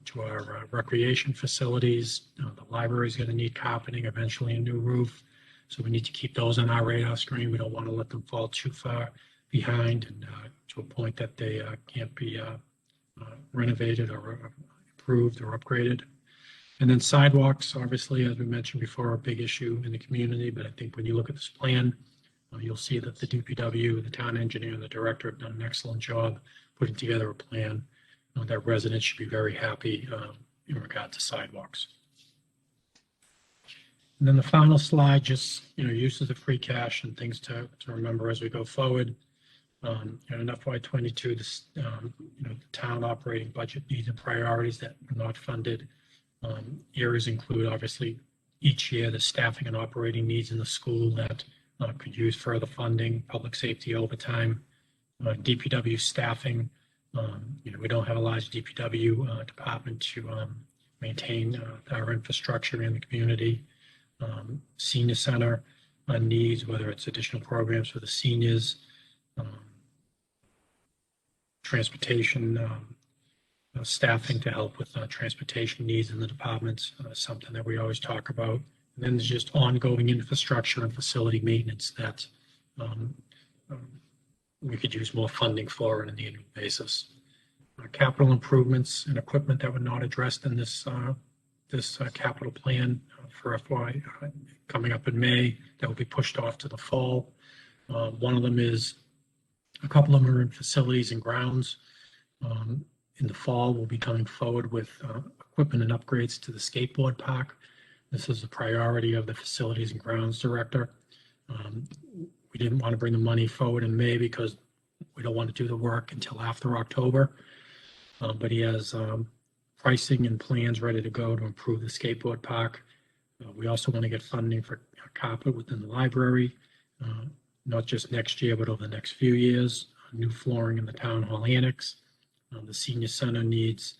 to our recreation facilities. The library is going to need carpeting, eventually a new roof. So we need to keep those on our radar screen. We don't want to let them fall too far behind and to a point that they can't be renovated or improved or upgraded. And then sidewalks, obviously, as we mentioned before, are a big issue in the community. But I think when you look at this plan, you'll see that the DPW, the town engineer, and the director have done an excellent job putting together a plan that residents should be very happy in regard to sidewalks. And then the final slide, just uses of free cash and things to remember as we go forward. In FY22, this the town operating budget needs and priorities that are not funded. Areas include obviously each year the staffing and operating needs in the school that could use further funding, public safety overtime, DPW staffing. We don't have a large DPW department to maintain our infrastructure in the community. Senior center needs, whether it's additional programs for the seniors, transportation, staffing to help with transportation needs in the departments, something that we always talk about. And then there's just ongoing infrastructure and facility maintenance that we could use more funding for on an annual basis. Capital improvements and equipment that were not addressed in this capital plan for FY coming up in May that will be pushed off to the fall. One of them is a couple of them are in facilities and grounds. In the fall, we'll be coming forward with equipment and upgrades to the skateboard park. This is a priority of the facilities and grounds director. We didn't want to bring the money forward in May because we don't want to do the work until after October. But he has pricing and plans ready to go to improve the skateboard park. We also want to get funding for carpet within the library, not just next year, but over the next few years. New flooring in the town hall annex. The senior center needs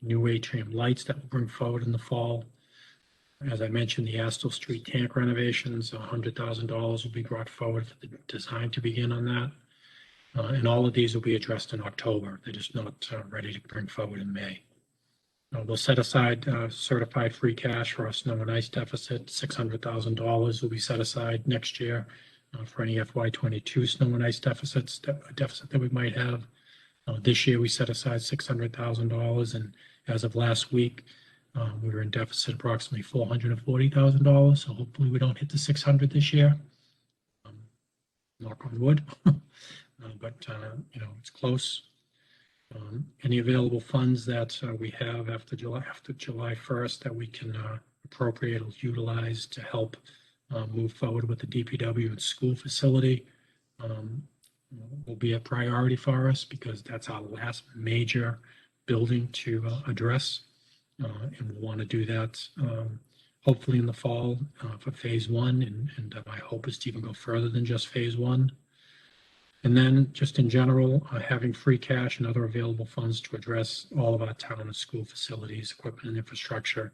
new atrium lights that we'll bring forward in the fall. As I mentioned, the Astle Street tank renovations, $100,000 will be brought forward for the design to begin on that. And all of these will be addressed in October. They're just not ready to bring forward in May. We'll set aside certified free cash for our snow and ice deficit. $600,000 will be set aside next year for any FY22 snow and ice deficit that we might have. This year we set aside $600,000, and as of last week, we were in deficit approximately $440,000. So hopefully we don't hit the 600 this year. Knock on wood. But it's close. Any available funds that we have after July 1st that we can appropriate or utilize to help move forward with the DPW and school facility will be a priority for us because that's our last major building to address. And we'll want to do that hopefully in the fall for phase 1. And my hope is to even go further than just phase 1. And then just in general, having free cash and other available funds to address all of our town and school facilities, equipment and infrastructure,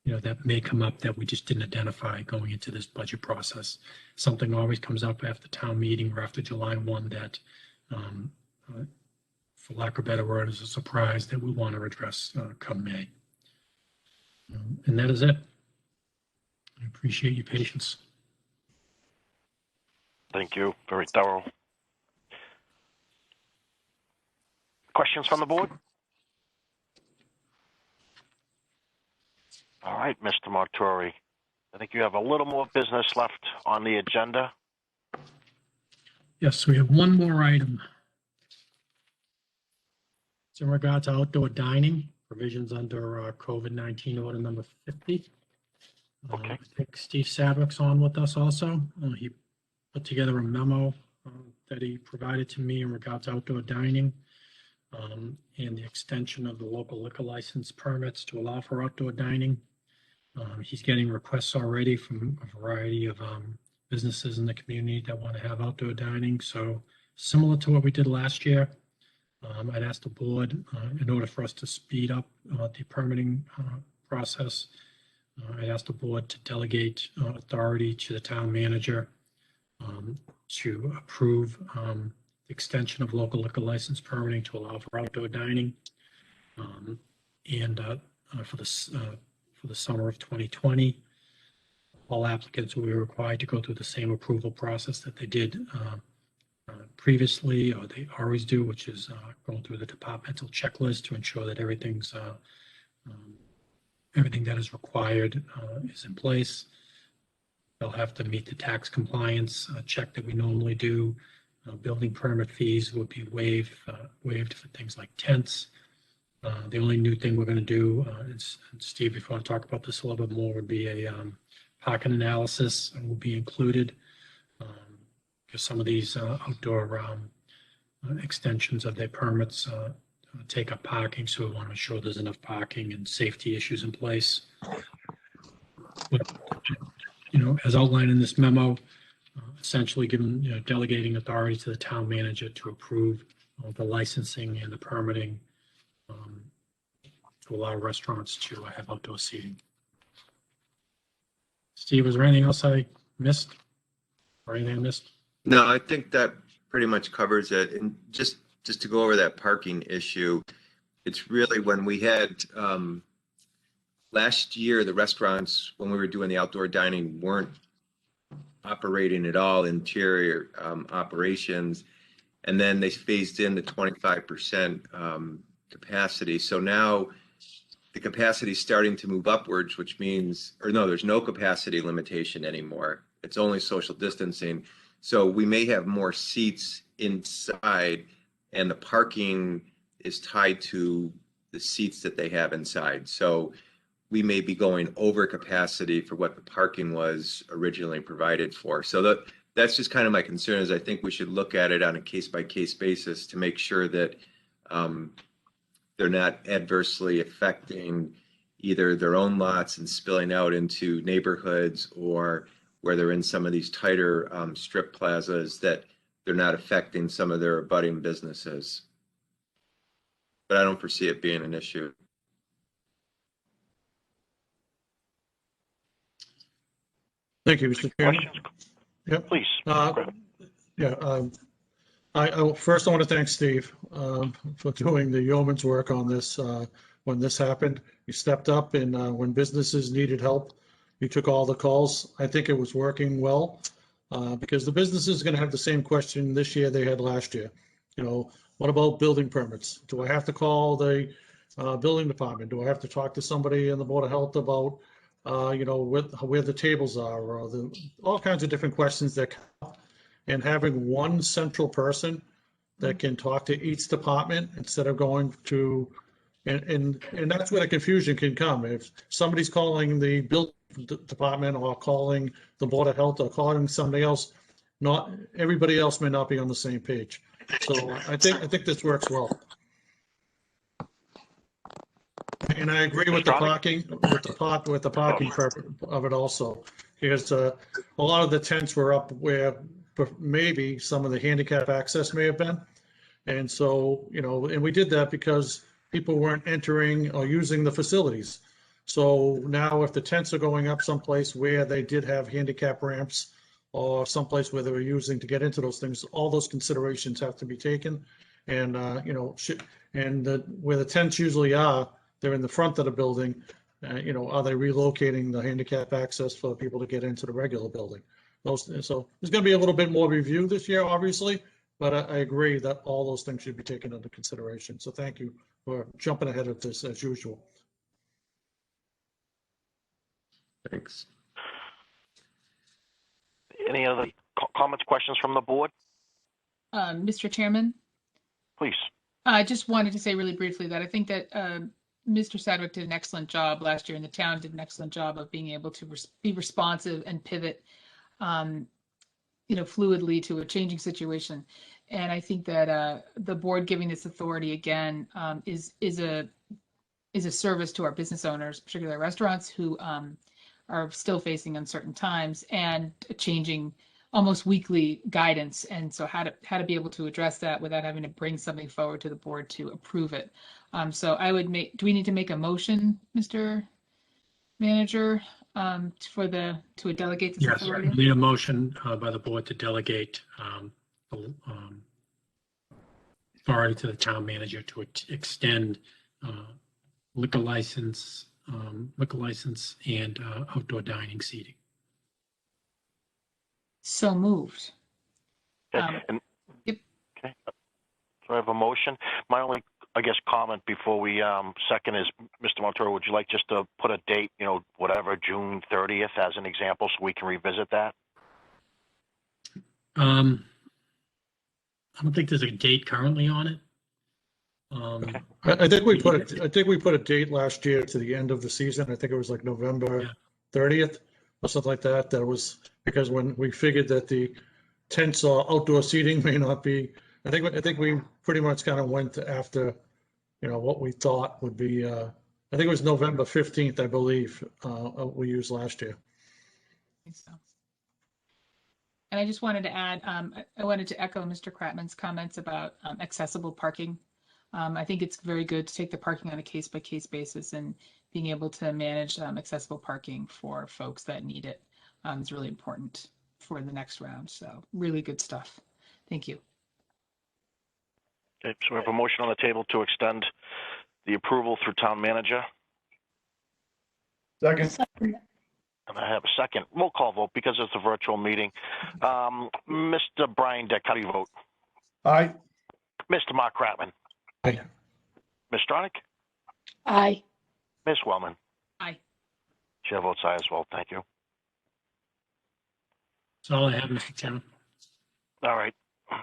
that may come up that we just didn't identify going into this budget process. Something always comes up after town meeting or after July 1 that, for lack of a better word, is a surprise that we want to address come May. And that is it. I appreciate your patience. Thank you. Very thorough. Questions from the board? All right, Mr. Montori. I think you have a little more business left on the agenda. Yes, we have one more item. It's in regard to outdoor dining, provisions under COVID-19 order number 50. Okay. I think Steve Sadwick's on with us also. He put together a memo that he provided to me in regard to outdoor dining and the extension of the local liquor license permits to allow for outdoor dining. He's getting requests already from a variety of businesses in the community that want to have outdoor dining. So similar to what we did last year, I'd ask the board, in order for us to speed up the permitting process, I'd ask the board to delegate authority to the town manager to approve extension of local liquor license permitting to allow for outdoor dining. And for the summer of 2020, all applicants will be required to go through the same approval process that they did previously, or they always do, which is going through the departmental checklist to ensure that everything that is required is in place. They'll have to meet the tax compliance check that we normally do. Building permit fees would be waived for things like tents. The only new thing we're going to do, and Steve, if you want to talk about this a little bit more, would be a parking analysis will be included. Because some of these outdoor extensions of their permits take up parking, so we want to ensure there's enough parking and safety issues in place. But, as outlined in this memo, essentially delegating authority to the town manager to approve the licensing and the permitting to allow restaurants to have outdoor seating. Steve, was there anything else I missed or anything I missed? No, I think that pretty much covers it. And just to go over that parking issue, it's really when we had last year, the restaurants, when we were doing the outdoor dining, weren't operating at all, interior operations. And then they phased in the 25% capacity. So now the capacity is starting to move upwards, which means, or no, there's no capacity limitation anymore. It's only social distancing. So we may have more seats inside, and the parking is tied to the seats that they have inside. So we may be going over capacity for what the parking was originally provided for. So that's just kind of my concern, is I think we should look at it on a case-by-case basis to make sure that they're not adversely affecting either their own lots and spilling out into neighborhoods, or where they're in some of these tighter strip plazas, that they're not affecting some of their abutting businesses. But I don't foresee it being an issue. Thank you, Mr. Chairman. Questions? Yep. Please. First I want to thank Steve for doing the yeoman's work on this when this happened. He stepped up, and when businesses needed help, he took all the calls. I think it was working well because the business is going to have the same question this year they had last year. What about building permits? Do I have to call the building department? Do I have to talk to somebody in the Board of Health about where the tables are, or all kinds of different questions that come up? And having one central person that can talk to each department instead of going to, and that's where the confusion can come. If somebody's calling the building department, or calling the Board of Health, or calling somebody else, not everybody else may not be on the same page. So I think this works well. And I agree with the parking, with the parking part of it also, because a lot of the tents were up where maybe some of the handicap access may have been. And so, and we did that because people weren't entering or using the facilities. So now if the tents are going up someplace where they did have handicap ramps, or someplace where they were using to get into those things, all those considerations have to be taken. And, where the tents usually are, they're in the front of the building. Are they relocating the handicap access for people to get into the regular building? So there's going to be a little bit more review this year, obviously, but I agree that all those things should be taken into consideration. So thank you for jumping ahead of this as usual. Thanks. Any other comments, questions from the board? Mr. Chairman, Please. I just wanted to say really briefly that I think that Mr. Sadwick did an excellent job last year, and the town did an excellent job of being able to be responsive and pivot, fluidly to a changing situation. And I think that the board giving this authority again is a is a service to our business owners, particularly restaurants who are still facing uncertain times and changing almost weekly guidance. And so how to be able to address that without having to bring something forward to the board to approve it. So I would do we need to make a motion, Mr. Manager, to delegate this Yes, authority? we need a motion by the board to delegate authority to the town manager to extend liquor license and outdoor dining seating. So moved. Okay, Yep. Okay. So I have a motion. My only, I guess, comment before we second is, Mr. Montoro, would you like just to put a date, whatever, June 30th as an example, so we can revisit that? I don't think there's a date currently on it. Okay. I think we put a date last year to the end of the season. I think it was like November 30th or something like that. That was because when we figured that the tents or outdoor seating may not be, I think we pretty much kind of went after, what we thought would be, I think it was November 15th, I believe, we used last year. I think so. And I just wanted to add, I wanted to echo Mr. Kratman's comments about accessible parking. I think it's very good to take the parking on a case-by-case basis, and being able to manage accessible parking for folks that need it is really important for the next round. So really good stuff. Thank you. Okay, so we have a motion on the table to extend the approval through town manager. Second. And I have a second. Roll call vote because it's a virtual meeting. Mr. Brian Dick, how do you vote? Aye. Mr. Mark Kratman? Aye. Ms. Stronach? Aye. Ms. Wellman? Aye. Chair votes aye as well. Thank you. That's all I have, Mr. Chairman. All right.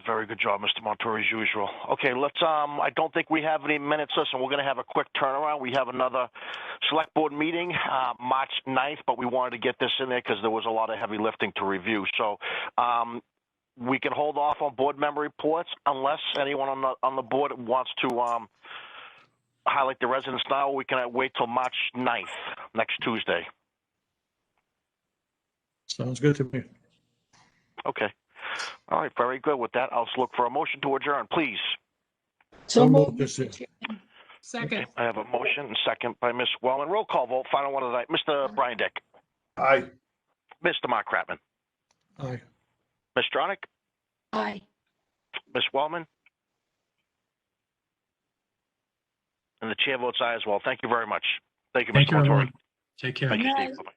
Very good job, Mr. Montour, as usual. Okay, let's, I don't think we have any minutes. Listen, we're going to have a quick turnaround. We have another select board meeting, March 9th, but we wanted to get this in there because there was a lot of heavy lifting to review. So we can hold off on board member reports unless anyone on the board wants to highlight the residents now. We can wait till March 9th, next Tuesday. Sounds good to me. Okay. All right, very good. With that, I'll look for a motion to adjourn, please. So moved. this year. Second. Okay, I have a motion and second by Ms. Wellman. Roll call vote. Final one tonight. Mr. Brian Dick. Aye. Mr. Mark Kratman. Aye. Ms. Stronach. Aye. Ms. Wellman. And the chair votes aye as well. Thank you very much. Thank you, Thank Mr. you, Montori. everyone. Take care. Thank you, Good Steve. night. Bye-bye.